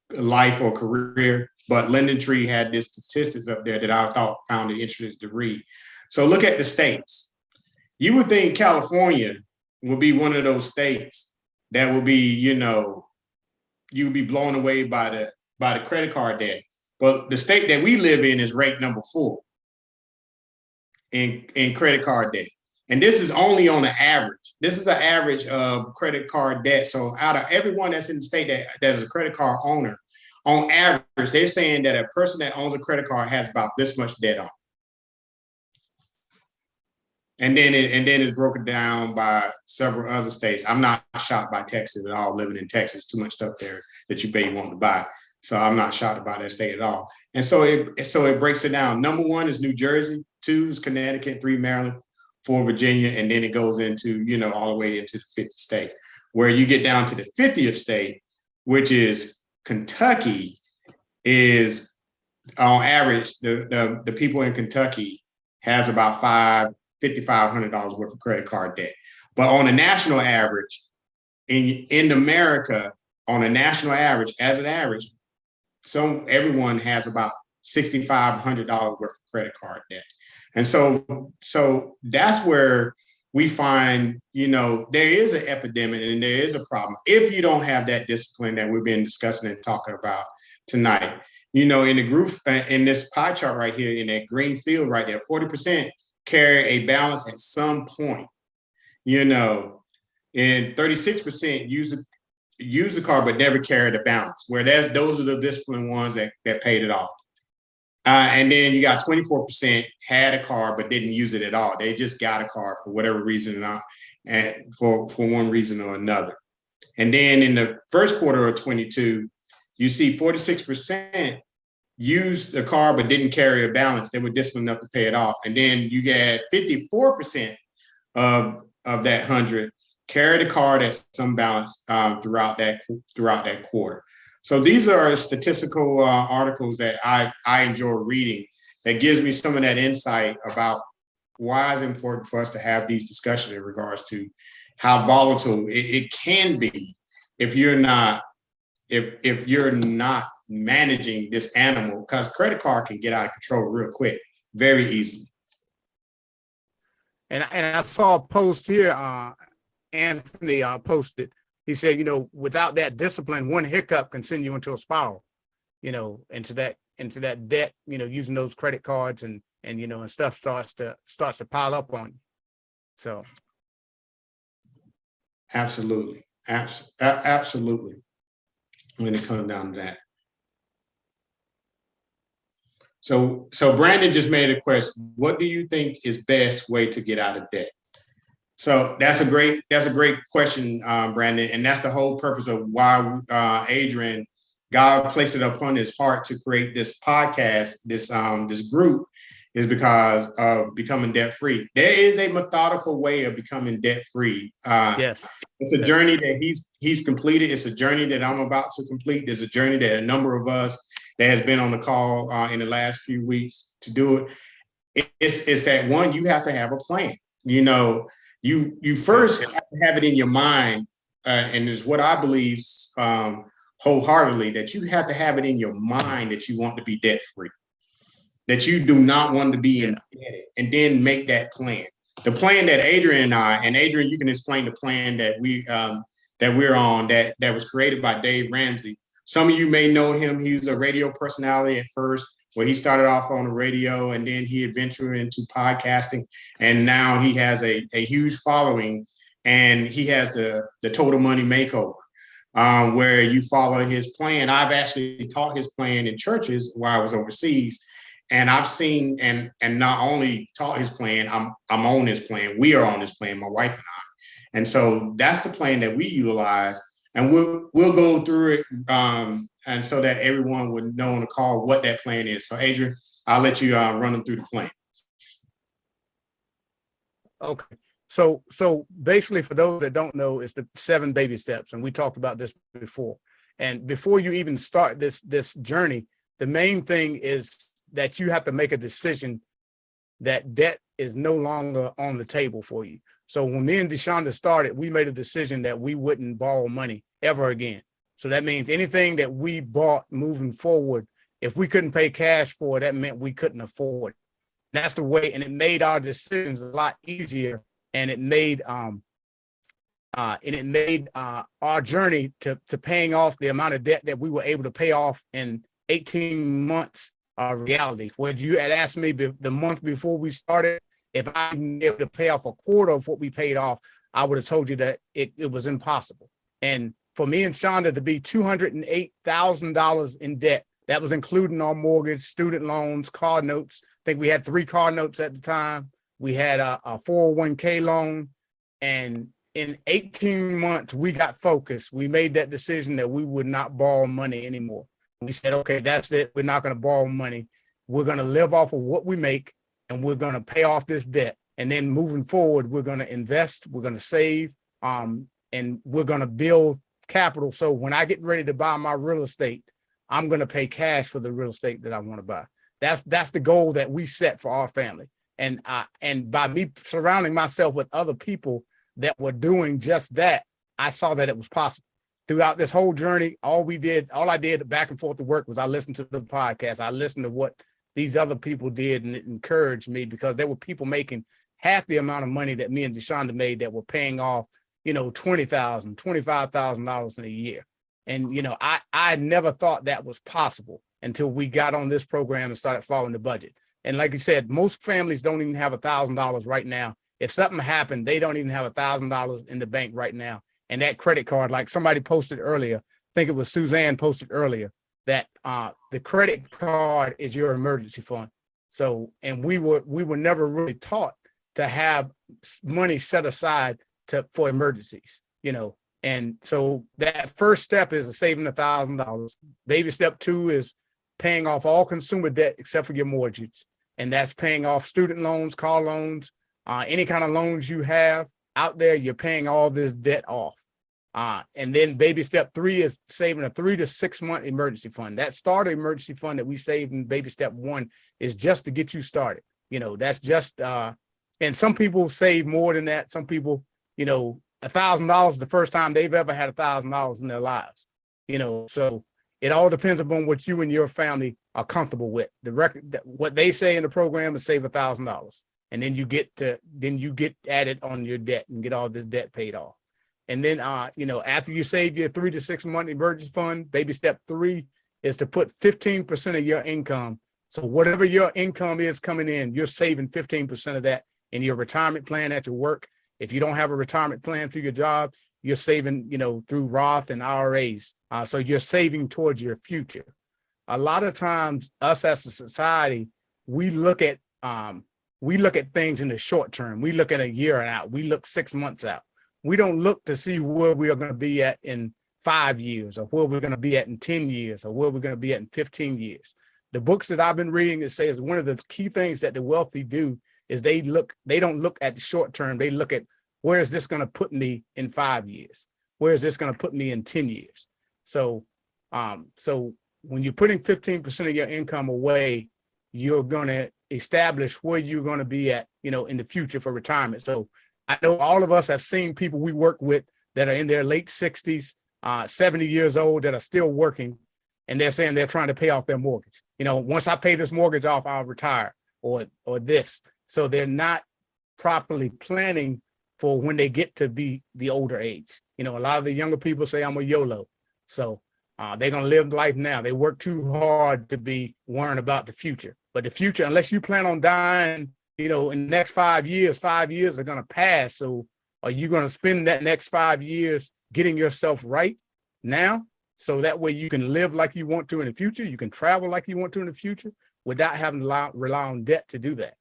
life or career. But LendingTree had this statistics up there that I found it interesting to read. So look at the states. You would think California will be one of those states that will be, you know, you'll be blown away by the credit card debt. But the state that we live in is ranked number 4 in credit card debt. And this is only on an average. This is an average of credit card debt. So out of everyone that's in the state that is a credit card owner, on average, they're saying that a person that owns a credit card has about this much debt on. And then it's broken down by several other states. I'm not shocked by Texas at all, living in Texas, too much stuff there that you may want to buy. So I'm not shocked about that state at all. And so it breaks it down. Number 1 is New Jersey, 2 is Connecticut, 3 Maryland, 4 Virginia, and then it goes into, you know, all the way into the 50 states, where you get down to the 50th state, which is Kentucky, is on average, the people in Kentucky has about $5,500 worth of credit card debt. But on a national average, in America, on a national average, as an average, everyone has about $6,500 worth of credit card debt. And so that's where we find, you know, there is an epidemic and there is a problem if you don't have that discipline that we've been discussing and talking about tonight. You know, in the group, in this pie chart right here, in that green field right there, 40% carry a balance at some point, you know, and 36% use the card but never carry the balance, where those are the disciplined ones that paid it off. And then you got 24% had a card but didn't use it at all. They just got a card for whatever reason, and for one reason or another. And then in the first quarter of 22, you see 46% used the card but didn't carry a balance, they were disciplined enough to pay it off. And then you get 54% of that 100 carry the card at some balance throughout that quarter. So these are statistical articles that I enjoy reading that gives me some of that insight about why it's important for us to have these discussions in regards to how volatile it can be if you're not managing this animal, because credit card can get out of control real quick, very easily. And I saw a post here, Anthony posted. He said, without that discipline, one hiccup can send you into a spiral, into that debt, using those credit cards and stuff starts to pile up on you. So. Absolutely. Absolutely. When it comes down to that. So Brandon just made a question. What do you think is best way to get out of debt? So that's a great question, Brandon. And that's the whole purpose of why Adrian, God placed it upon his heart to create this podcast, this group, is because of becoming debt free. There is a methodical way of becoming debt free. Yes. It's a journey that he's completed. It's a journey that I'm about to complete. There's a journey that a number of us that has been on the call in the last few weeks to do it. It's that one, you have to have a plan. You first have to have it in your mind, and it's what I believe wholeheartedly, that you have to have it in your mind that you want to be debt free, that you do not want to be indebted, and then make that plan. The plan that Adrian and Adrian, you can explain the plan that we're on that was created by Dave Ramsey. Some of you may know him. He was a radio personality at first, where he started off on the radio, and then he adventured into podcasting, and now he has a huge following, and he has the Total Money Makeover, where you follow his plan. I've actually taught his plan in churches while I was overseas. And I've seen and not only taught his plan, I'm on his plan. We are on his plan, my wife and I. And so that's the plan that we utilize. And we'll go through it and so that everyone would know on the call what that plan is. So Adrian, I'll let you run them through the plan. Okay. So basically, for those that don't know, it's the 7 baby steps. And we talked about this before. And before you even start this journey, the main thing is that you have to make a decision that debt is no longer on the table for you. So when me and DeShonda started, we made a decision that we wouldn't borrow money ever again. So that means anything that we bought moving forward, if we couldn't pay cash for it, that meant we couldn't afford it. That's the way, and it made our decisions a lot easier, and it made our journey to paying off the amount of debt that we were able to pay off in 18 months. Reality. Where you had asked me the month before we started, if I'd been able to pay off a quarter of what we paid off, I would have told you that it was impossible. And for me and Shonda to be $208,000 in debt, that was including our mortgage, student loans, car notes. I think we had 3 car notes at the time. We had a 401k loan. And in 18 months, we got focused. We made that decision that we would not borrow money anymore. We said, okay, that's it. We're not going to borrow money. We're going to live off of what we make, and we're going to pay off this debt. And then moving forward, we're going to invest, we're going to save, and we're going to build capital. So when I get ready to buy my real estate, I'm going to pay cash for the real estate that I want to buy. That's the goal that we set for our family. And by me surrounding myself with other people that were doing just that, I saw that it was possible. Throughout this whole journey, all I did back and forth to work was I listened to the podcast. I listened to what these other people did, and it encouraged me because there were people making half the amount of money that me and DeShonda made that were paying off, $20,000, $25,000 in a year. And, I never thought that was possible until we got on this program and started following the budget. And like you said, most families don't even have $1,000 right now. If something happened, they don't even have $1,000 in the bank right now. And that credit card, like somebody posted earlier, I think it was Suzanne posted earlier, that the credit card is your emergency fund. So, and we were never really taught to have money set aside for emergencies, And so that first step is saving $1,000. Baby step 2 is paying off all consumer debt except for your mortgage. And that's paying off student loans, car loans, any kind of loans you have out there, you're paying all this debt off. And then baby step 3 is saving a 3 to 6 month emergency fund. That starter emergency fund that we saved in baby step 1 is just to get you started. You know, that's just, and some people save more than that. Some people, you know, $1,000 the first time they've ever had $1,000 in their lives, you know, so it all depends upon what you and your family are comfortable with. The record, what they say in the program is save $1,000, and then you get added on your debt and get all this debt paid off. And then, you know, after you save your 3 to 6 month emergency fund, baby step 3 is to put 15% of your income. So whatever your income is coming in, you're saving 15% of that in your retirement plan at your work. If you don't have a retirement plan through your job, you're saving, you know, through Roth and IRAs. So you're saving towards your future. A lot of times, us as a society, we look at things in the short term. We look at a year out. We look 6 months out. We don't look to see where we are going to be at in 5 years, or where we're going to be at in 10 years, or where we're going to be at in 15 years. The books that I've been reading, it says one of the key things that the wealthy do is they don't look at the short term. They look at, where is this going to put me in 5 years? Where is this going to put me in 10 years? So when you're putting 15% of your income away, you're going to establish where you're going to be at, you know, in the future for retirement. So I know all of us have seen people we work with that are in their late 60s, 70 years old, that are still working, and they're saying they're trying to pay off their mortgage. You know, once I pay this mortgage off, I'll retire, or this. So they're not properly planning for when they get to be the older age. You know, a lot of the younger people say, I'm a YOLO. So they're going to live life now. They work too hard to be worrying about the future. But the future, unless you plan on dying, you know, in the next 5 years are going to pass. So are you going to spend that next 5 years getting yourself right now? So that way you can live like you want to in the future. You can travel like you want to in the future without having to rely on debt to do that.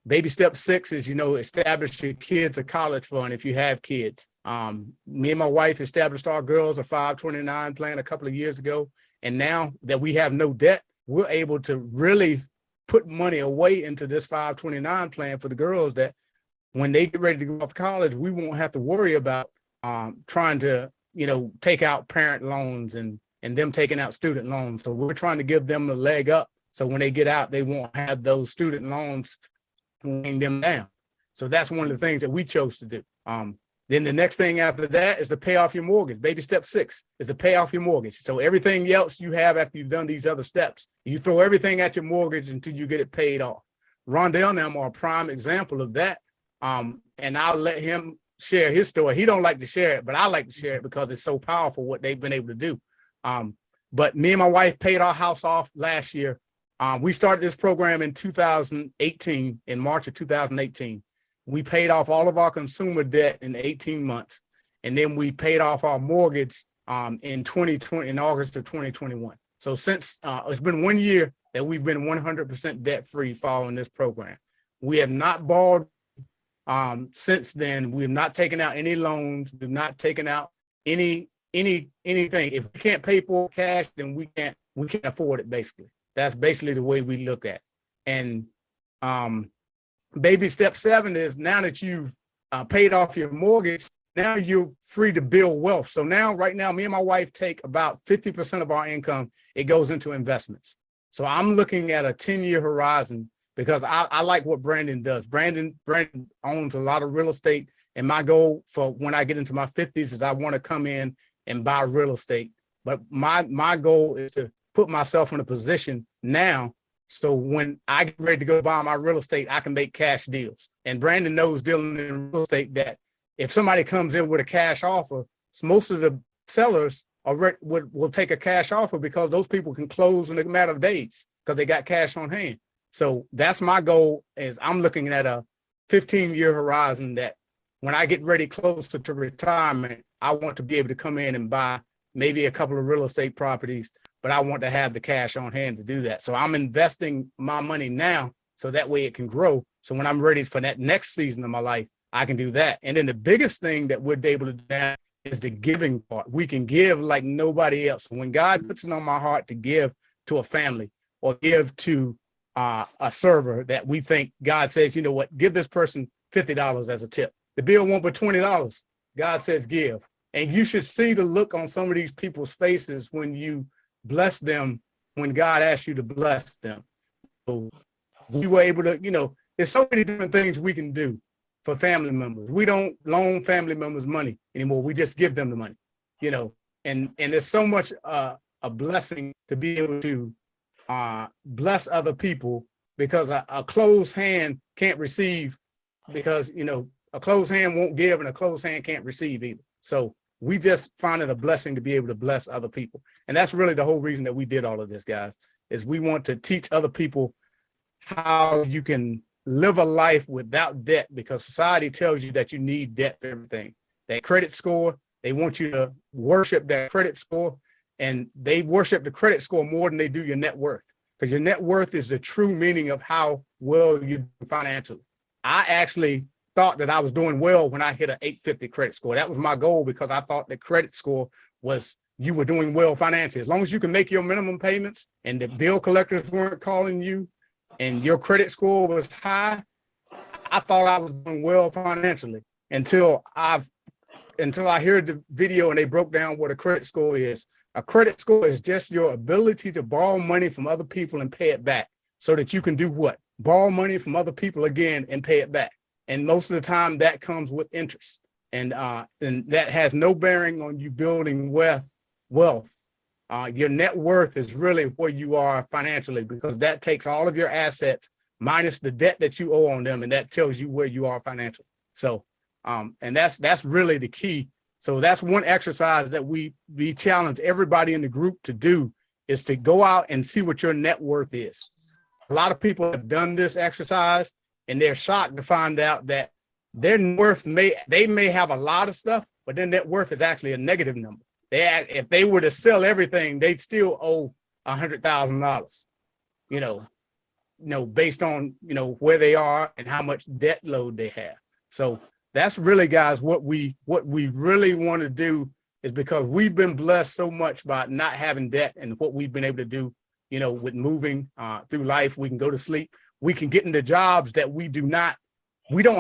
Baby step 6 is, you know, establish your kids a college fund if you have kids. Me and my wife established our girls a 529 plan a couple of years ago. And now that we have no debt, we're able to really put money away into this 529 plan for the girls, that when they get ready to go off to college, we won't have to worry about trying to, you know, take out parent loans and them taking out student loans. So we're trying to give them a leg up, so when they get out, they won't have those student loans weighing them down. So that's one of the things that we chose to do. Then the next thing after that is to pay off your mortgage. Baby step 6 is to pay off your mortgage. So everything else you have after you've done these other steps, you throw everything at your mortgage until you get it paid off. Rondell and them are a prime example of that. And I'll let him share his story. He don't like to share it, but I like to share it because it's so powerful what they've been able to do. But me and my wife paid our house off last year. We started this program in 2018, in March of 2018. We paid off all of our consumer debt in 18 months. And then we paid off our mortgage in 2020, in August of 2021. So since it's been 1 year that we've been 100% debt free following this program. We have not borrowed since then. We have not taken out any loans. We've not taken out anything. If we can't pay for cash, then we can't afford it, basically. That's basically the way we look at it. And baby step 7 is, now that you've paid off your mortgage, now you're free to build wealth. So now, right now, me and my wife take about 50% of our income. It goes into investments. So I'm looking at a 10-year horizon, because I like what Brandon does. Brandon owns a lot of real estate. And my goal for when I get into my 50s is I want to come in and buy real estate. But my goal is to put myself in a position now, so when I get ready to go buy my real estate, I can make cash deals. And Brandon knows, dealing in real estate, that if somebody comes in with a cash offer, most of the sellers will take a cash offer, because those people can close in a matter of days because they got cash on hand. So that's my goal, is I'm looking at a 15-year horizon, that when I get ready closer to retirement, I want to be able to come in and buy maybe a couple of real estate properties, but I want to have the cash on hand to do that. So I'm investing my money now, so that way it can grow. So when I'm ready for that next season of my life, I can do that. And then the biggest thing that we're able to do now is the giving part. We can give like nobody else. When God puts it on my heart to give to a family or give to a server that we think God says, you know what, give this person $50 as a tip. The bill won't be $20. God says give. And you should see the look on some of these people's faces when you bless them, when God asks you to bless them. So we were able to, there's so many different things we can do for family members. We don't loan family members money anymore. We just give them the money, and it's so much a blessing to be able to bless other people, because a closed hand can't receive, because, a closed hand won't give and a closed hand can't receive either. So we just find it a blessing to be able to bless other people. And that's really the whole reason that we did all of this, guys, is we want to teach other people how you can live a life without debt, because society tells you that you need debt for everything. That credit score, they want you to worship that credit score, and they worship the credit score more than they do your net worth, because your net worth is the true meaning of how well you do financially. I actually thought that I was doing well when I hit an 850 credit score. That was my goal, because I thought the credit score was you were doing well financially. As long as you can make your minimum payments and the bill collectors weren't calling you and your credit score was high, I thought I was doing well financially until I heard the video and they broke down what a credit score is. A credit score is just your ability to borrow money from other people and pay it back, so that you can do what? Borrow money from other people again and pay it back. And most of the time that comes with interest. And that has no bearing on you building wealth. Your net worth is really where you are financially, because that takes all of your assets minus the debt that you owe on them, and that tells you where you are financially. So, and that's really the key. So that's one exercise that we challenge everybody in the group to do, is to go out and see what your net worth is. A lot of people have done this exercise, and they're shocked to find out that their worth they may have a lot of stuff, but their net worth is actually a negative number. If they were to sell everything, they'd still owe $100,000, based on, where they are and how much debt load they have. So that's really, guys, what we really want to do, is because we've been blessed so much by not having debt, and what we've been able to do, with moving through life. We can go to sleep. We can get into jobs that we don't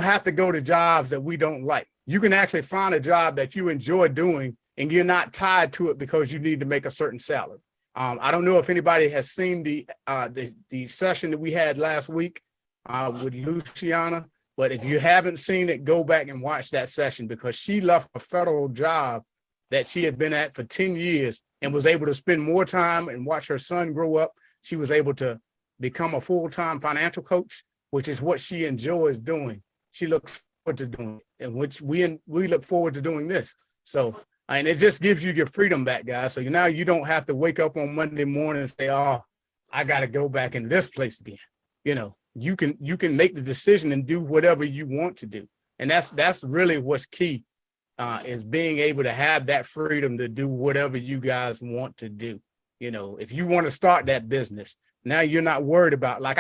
have to go to jobs that we don't like. You can actually find a job that you enjoy doing, and you're not tied to it because you need to make a certain salary. I don't know if anybody has seen the session that we had last week with Luciana, but if you haven't seen it, go back and watch that session, because she left a federal job that she had been at for 10 years and was able to spend more time and watch her son grow up. She was able to become a full-time financial coach, which is what she enjoys doing. She looks forward to doing it, and which we look forward to doing this. So, and it just gives you your freedom back, guys. So now you don't have to wake up on Monday morning and say, oh, I got to go back in this place again. You can make the decision and do whatever you want to do. And that's really what's key, is being able to have that freedom to do whatever you guys want to do. If you want to start that business, now you're not worried about, like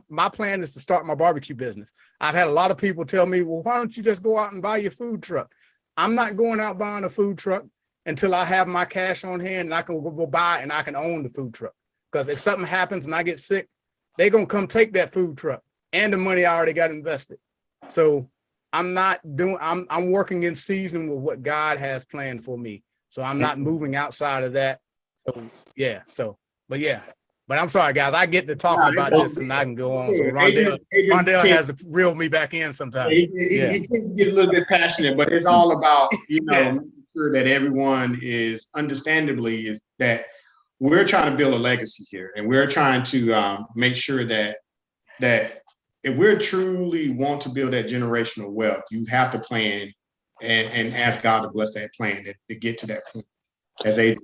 my plan is to start my barbecue business. I've had a lot of people tell me, well, why don't you just go out and buy your food truck? I'm not going out buying a food truck until I have my cash on hand and I can go buy and I can own the food truck. Because if something happens and I get sick, they're going to come take that food truck and the money I already got invested. So I'm working in season with what God has planned for me. So I'm not moving outside of that. So, but I'm sorry, guys, I get to talking about this and I can go on. So Rondell has to reel me back in sometimes. He can get a little bit passionate, but it's all about, making sure that everyone is understandably that we're trying to build a legacy here, and we're trying to make sure that if we truly want to build that generational wealth, you have to plan and ask God to bless that plan to get to that point, as they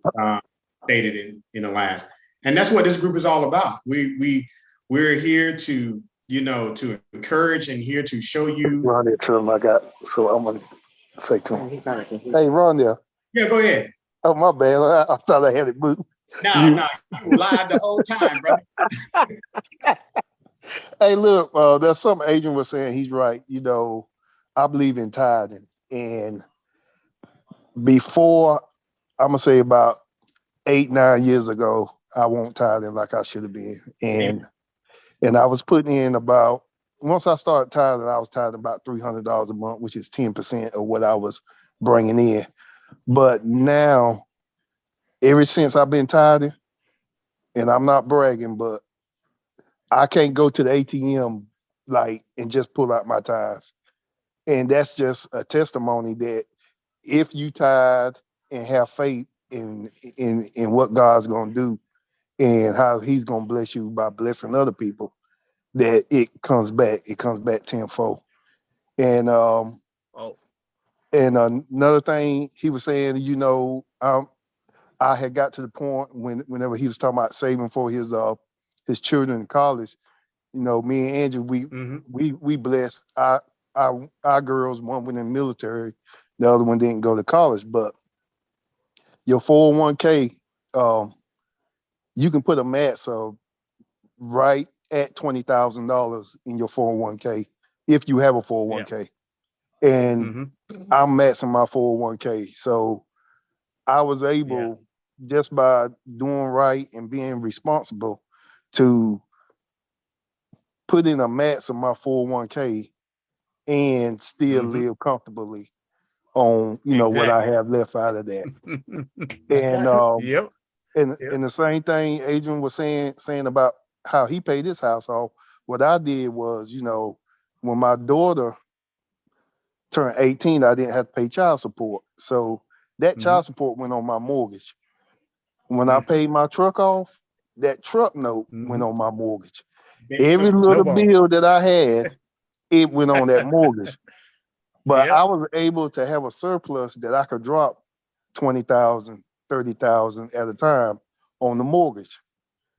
stated in the last. And that's what this group is all about. We're here to, to encourage and here to show you. Ron, there, Trim, I got, so I'm going to say to him. Hey, Ron there. Yeah, go ahead. Oh, my bad. I thought I had it moved. No, you were live the whole time, bro. Hey, look, there's some agent was saying he's right. I believe in tithing. And before, I'm going to say about 8-9 years ago, I won't tithing like I should have been. And I was putting in about, once I started tithing, I was tithing about $300 a month, which is 10% of what I was bringing in. But now, ever since I've been tithing, and I'm not bragging, but I can't go to the ATM like and just pull out my tithes. And that's just a testimony that if you tithe and have faith in what God's gonna do and how he's gonna bless you by blessing other people, that it comes back tenfold. And Oh, and another thing he was saying, I had got to the point whenever he was talking about saving for his children in college. Me and Andrew, we blessed our girls. One went in the military, the other one didn't go to college. But your 401k, you can put a max of right at $20,000 in your 401k if you have a 401k. And I'm maxing my 401k, so I was able, just by doing right and being responsible, to put in a max of my 401k and still live comfortably on what I have left out of that. And Yep. and the same thing Adrian was saying about how he paid his house off. What I did was, when my daughter turned 18, I didn't have to pay child support. So that child support went on my mortgage. When I paid my truck off, that truck note went on my mortgage. Every little bill that I had, it went on that mortgage. But I was able to have a surplus that I could drop 20,000, 30,000 at a time on the mortgage.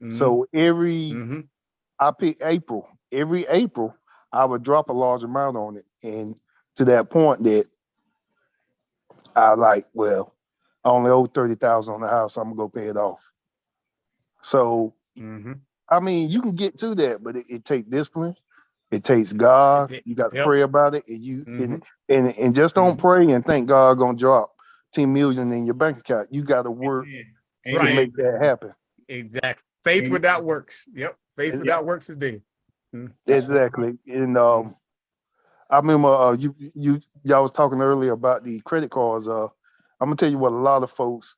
So I picked April. Every April, I would drop a large amount on it. And to that point that I I only owe 30,000 on the house. I'm gonna go pay it off. So, I mean, you can get to that, but it takes discipline. It takes God. You got to pray about it, and just don't pray and think God gonna drop 10 million in your bank account. You got to work to make that happen. Exactly. Faith without works. Yep. Faith without works is dead. Exactly. And I remember y'all was talking earlier about the credit cards. I'm gonna tell you what a lot of folks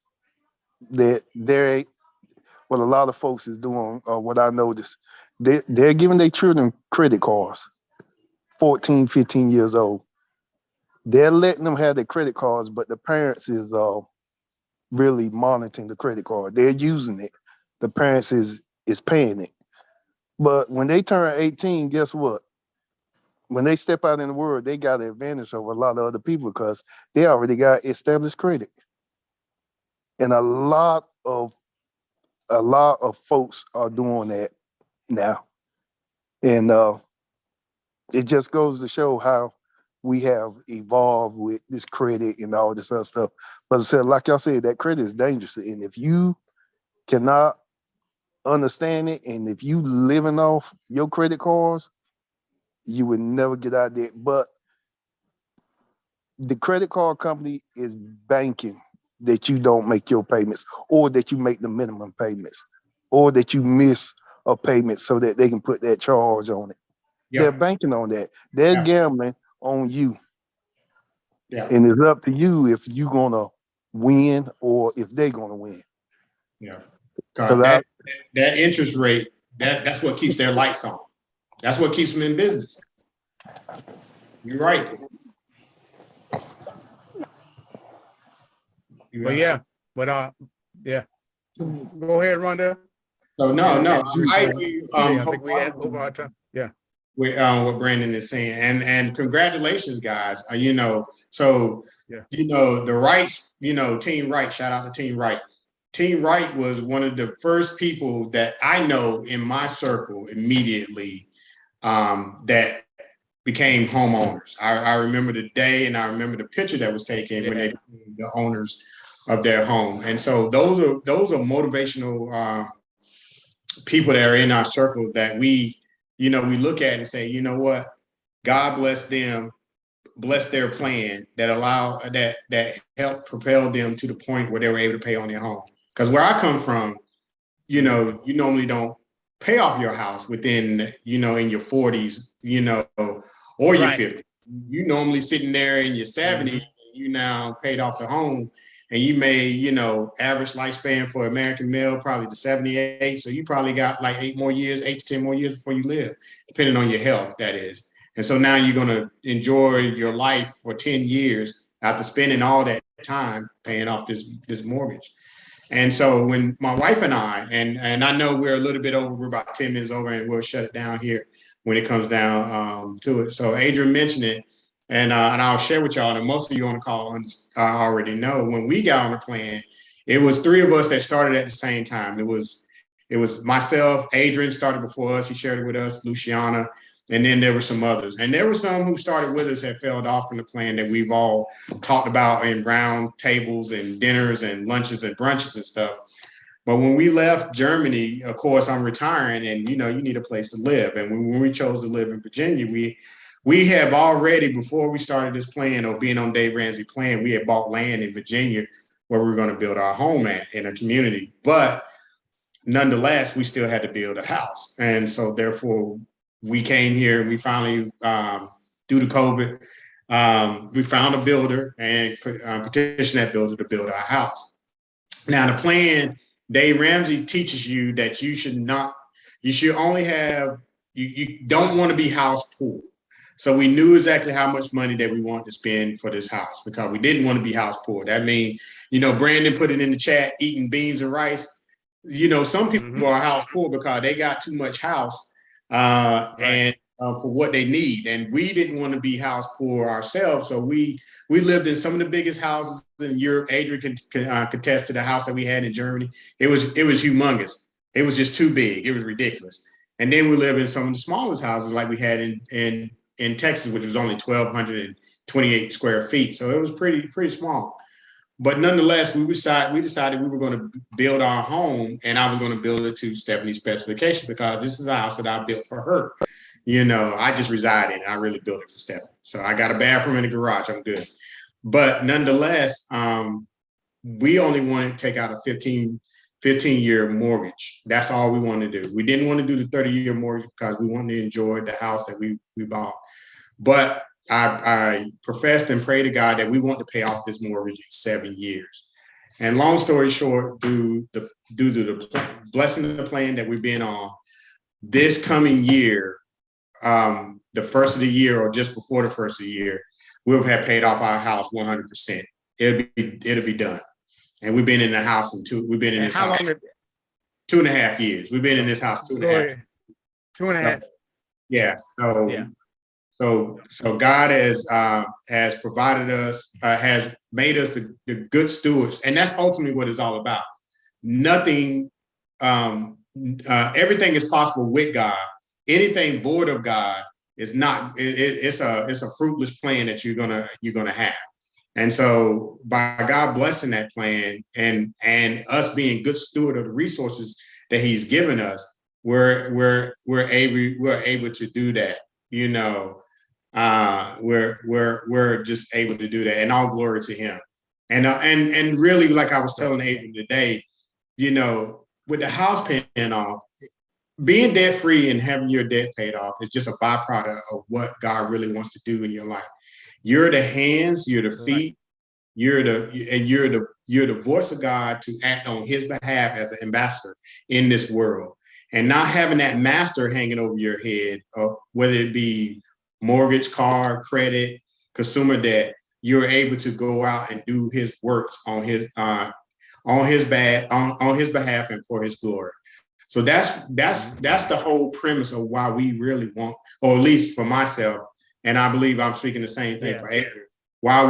what a lot of folks is doing. What I noticed, they're giving their children credit cards, 14, 15 years old. They're letting them have their credit cards, but the parents is really monitoring the credit card. They're using it. The parents is paying it. But when they turn 18, guess what? When they step out in the world, they got an advantage over a lot of other people because they already got established credit. And a lot of folks are doing that now. And it just goes to show how we have evolved with this credit and all this other stuff. But I said, like y'all said, that credit is dangerous. And if you cannot understand it, and if you living off your credit cards, you would never get out of that. But the credit card company is banking that you don't make your payments, or that you make the minimum payments, or that you miss a payment so that they can put that charge on it. They're banking on that. They're gambling on you. And it's up to you if you're gonna win or if they're gonna win. God, that interest rate, that's what keeps their lights on. That's what keeps them in business. You're right. Go ahead, Rhonda. So no, I agree. I think we had over our time. With what Brandon is saying, and congratulations, guys. So the Wrights, Team Wright. Shout out to Team Wright. Team Wright was one of the first people that I know in my circle immediately that became homeowners. I remember the day, and I remember the picture that was taken when they became the owners of their home. And so those are motivational people that are in our circle that we look at and say, you know what, God bless them, bless their plan that helped propel them to the point where they were able to pay on their home. Because where I come from, you normally don't pay off your house within, in your 40s, or your Right. 50s. You normally sitting there in your 70s, you now paid off the home, and you may, average lifespan for American male probably to 78. So you probably got like 8 to 10 more years before you live, depending on your health, that is. And so now you're going to enjoy your life for 10 years after spending all that time paying off this mortgage. And so when my wife and I, and I know we're a little bit over, we're about 10 minutes over, and we'll shut it down here when it comes down to it. So Adrian mentioned it, and I'll share with y'all, and most of you on the call already know, when we got on the plan, it was 3 of us that started at the same time. It was myself, Adrian started before us, he shared it with us, Luciana, and then there were some others. And there were some who started with us that fell off from the plan that we've all talked about in round tables and dinners and lunches and brunches and stuff. But when we left Germany, of course, I'm retiring, and you need a place to live. And when we chose to live in Virginia, we have already, before we started this plan or being on Dave Ramsey plan, we had bought land in Virginia where we were going to build our home at in a community. But nonetheless, we still had to build a house. And so therefore, we came here, and we finally, due to COVID, we found a builder and petitioned that builder to build our house. Now, the plan, Dave Ramsey teaches you that you should only have, you don't want to be house poor. So we knew exactly how much money that we wanted to spend for this house, because we didn't want to be house poor. That means, Brandon put it in the chat, eating beans and rice. Some people are house poor because they got too much house. And for what they need. And we didn't want to be house poor ourselves. So we lived in some of the biggest houses in Europe. Adrian can contest to the house that we had in Germany. It was humongous. It was just too big. It was ridiculous. And then we lived in some of the smallest houses like we had in Texas, which was only 1,228 square feet. So it was pretty small. But nonetheless, we decided we were going to build our home, and I was going to build it to Stephanie's specification, because this is a house that I built for her. I just reside in it. I really built it for Stephanie. So I got a bathroom in the garage. I'm good. But nonetheless, we only wanted to take out a 15-year mortgage. That's all we wanted to do. We didn't want to do the 30-year mortgage because we wanted to enjoy the house that we bought. But I professed and prayed to God that we want to pay off this mortgage in 7 years. And long story short, due to the blessing of the plan that we've been on, this coming year, the first of the year or just before the first of the year, we'll have paid off our house 100%. It'll be done. And we've been in the house we've been in this house 2.5 years. We've been in this house 2.5. 2.5. Yeah. So yeah. So God has provided us, has made us the good stewards, and that's ultimately what it's all about. Nothing, everything is possible with God. Anything void of God is not. It's a fruitless plan that you're gonna have. And so by God blessing that plan and us being good steward of the resources that He's given us, we're able to do that. We're just able to do that, and all glory to Him. And really, like I was telling Adrian today, with the house paying off, being debt free and having your debt paid off is just a byproduct of what God really wants to do in your life. You're the hands, you're the feet, you're the voice of God to act on His behalf as an ambassador in this world, and not having that master hanging over your head, whether it be mortgage, car, credit, consumer debt. You're able to go out and do His works on His behalf and for His glory. So that's the whole premise of why we really want, or at least for myself, and I believe I'm speaking the same thing for Adrian, why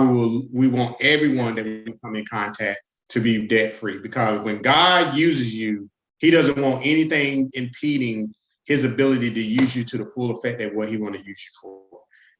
we want everyone that we come in contact to be debt free. Because when God uses you, He doesn't want anything impeding His ability to use you to the full effect of what He want to use you for.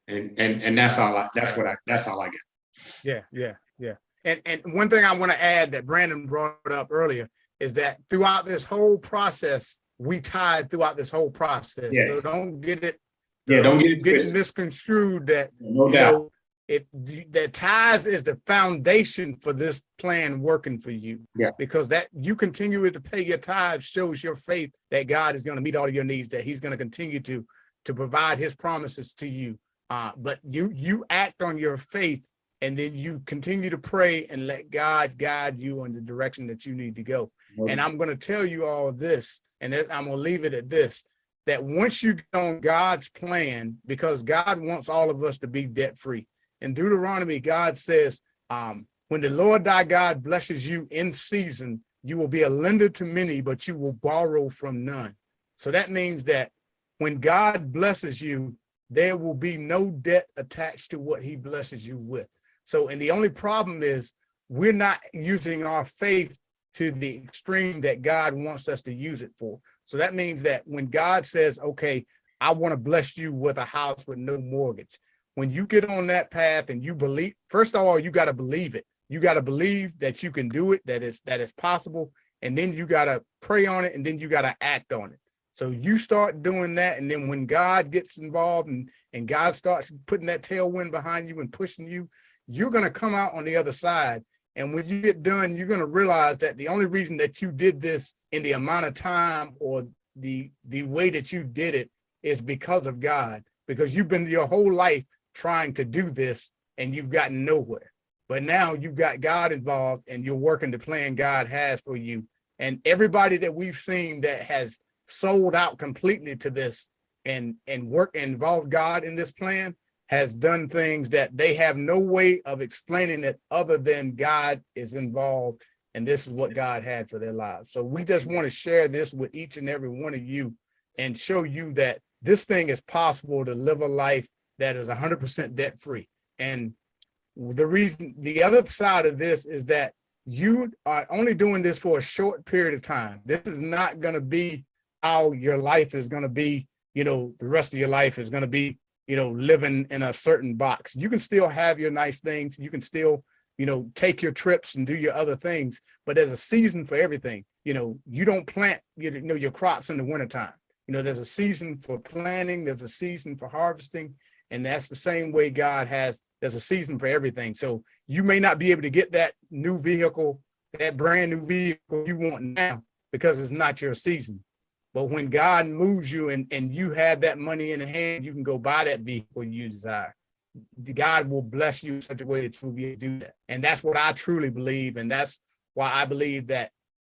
And that's all I get. Yeah. And one thing I want to add that Brandon brought up earlier is that throughout this whole process, we tied throughout this whole process. Yes. So don't get it. Don't get misconstrued that no doubt. the tithes is the foundation for this plan working for you. Yeah. Because that you continue to pay your tithes shows your faith that God is going to meet all of your needs, that he's going to continue to provide his promises to you. But you act on your faith, and then you continue to pray and let God guide you in the direction that you need to go. And I'm going to tell you all this, and I'm going to leave it at this, that once you get on God's plan, because God wants all of us to be debt free. In Deuteronomy, God says, when the Lord thy God blesses you in season, you will be a lender to many, but you will borrow from none. So that means that when God blesses you, there will be no debt attached to what he blesses you with. So, and the only problem is we're not using our faith to the extreme that God wants us to use it for. So that means that when God says, okay, I want to bless you with a house with no mortgage, when you get on that path and you believe, first of all, you got to believe it. You got to believe that you can do it, that it's possible. And then you got to pray on it, and then you got to act on it. So you start doing that. And then when God gets involved and God starts putting that tailwind behind you and pushing you, you're going to come out on the other side. And when you get done, you're going to realize that the only reason that you did this in the amount of time or the way that you did it is because of God, because you've been your whole life trying to do this and you've gotten nowhere. But now you've got God involved and you're working the plan God has for you. And everybody that we've seen that has sold out completely to this and involved God in this plan has done things that they have no way of explaining it other than God is involved, and this is what God had for their lives. So we just want to share this with each and every one of you and show you that this thing is possible to live a life that is 100% debt free. And the other side of this is that you are only doing this for a short period of time. This is not going to be how your life is going to be, the rest of your life is going to be, living in a certain box. You can still have your nice things. You can still, take your trips and do your other things, but there's a season for everything. You don't plant, your crops in the wintertime. There's a season for planting. There's a season for harvesting. And that's the same way God has, there's a season for everything. So you may not be able to get that new vehicle, that brand new vehicle you want now because it's not your season. But when God moves you and you have that money in hand, you can go buy that vehicle you desire. God will bless you in such a way that you'll be able to do that. And that's what I truly believe. And that's why I believe that.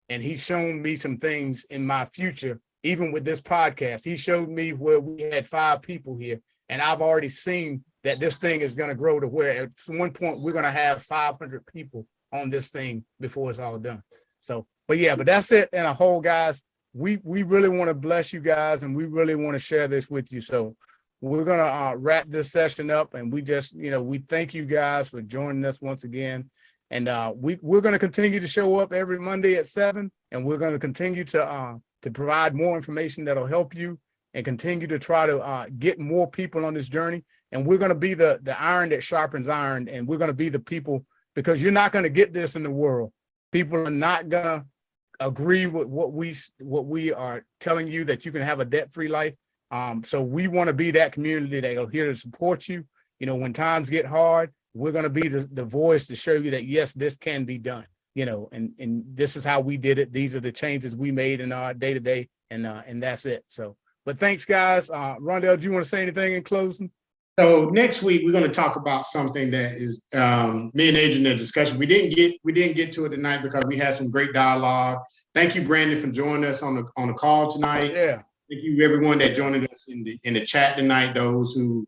And he's shown me some things in my future, even with this podcast. He showed me where we had 5 people here. And I've already seen that this thing is going to grow to where at one point we're going to have 500 people on this thing before it's all done. So, but that's it in a whole, guys. We really want to bless you guys, and we really want to share this with you. So we're going to wrap this session up, and we just, we thank you guys for joining us once again. And we're going to continue to show up every Monday at 7, and we're going to continue to provide more information that'll help you and continue to try to get more people on this journey. And we're going to be the iron that sharpens iron, and we're going to be the people, because you're not going to get this in the world. People are not going to agree with what we are telling you, that you can have a debt-free life. So we want to be that community that are here to support you. When times get hard, we're going to be the voice to show you that, yes, this can be done, and this is how we did it. These are the changes we made in our day-to-day, and that's it. So, but thanks, guys. Rondell, do you want to say anything in closing? So next week we're going to talk about something that is me and Adrian in the discussion. We didn't get to it tonight because we had some great dialogue. Thank you, Brandon, for joining us on the call tonight. Yeah. Thank you, everyone that joined us in the chat tonight. Those who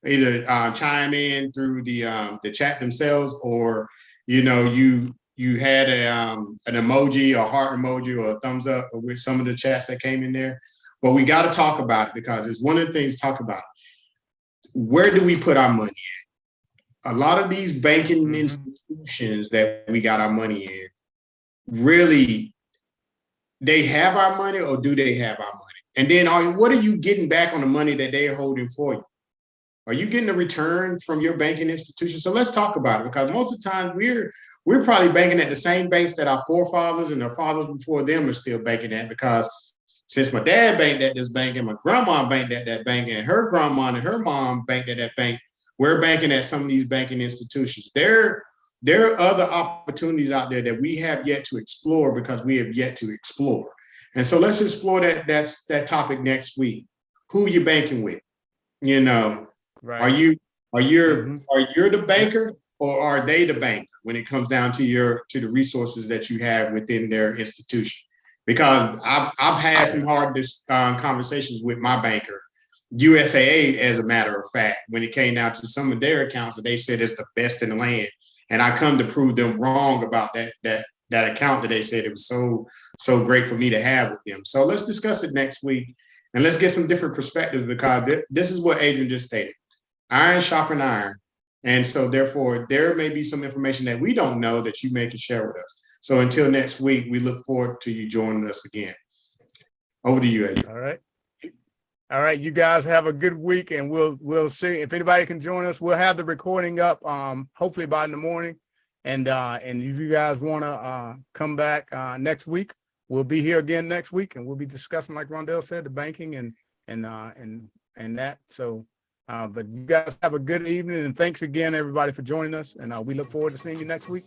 either chime in through the chat themselves, or you had an emoji, or heart emoji, or a thumbs up with some of the chats that came in there. But we got to talk about it, because it's one of the things to talk about. Where do we put our money at? A lot of these banking institutions that we got our money in, really, they have our money, or do they have our money? And then what are you getting back on the money that they are holding for you? Are you getting a return from your banking institution? So let's talk about it, because most of the time we're probably banking at the same banks that our forefathers and their fathers before them are still banking at, because since my dad banked at this bank and my grandma banked at that bank and her grandma and her mom banked at that bank, we're banking at some of these banking institutions. There are other opportunities out there that we have yet to explore because we have yet to explore. And so let's explore that topic next week. Who you banking with? You know, Right. are you Mhm. the banker, or are they the banker when it comes down to the resources that you have within their institution? Because I've had some hard conversations with my banker, USAA, as a matter of fact, when it came down to some of their accounts that they said is the best in the land, and I come to prove them wrong about that account that they said it was so great for me to have with them. So let's discuss it next week, and let's get some different perspectives, because this is what Adrian just stated: iron sharpen iron. And so therefore, there may be some information that we don't know that you may can share with us. So until next week, we look forward to you joining us again. Over to you, Adrian. All right, you guys have a good week, and we'll see if anybody can join us. We'll have the recording up hopefully by in the morning. And if you guys want to come back next week, we'll be here again next week, and we'll be discussing, like Rondell said, the banking and that. So but you guys have a good evening, and thanks again, everybody, for joining us. And we look forward to seeing you next week.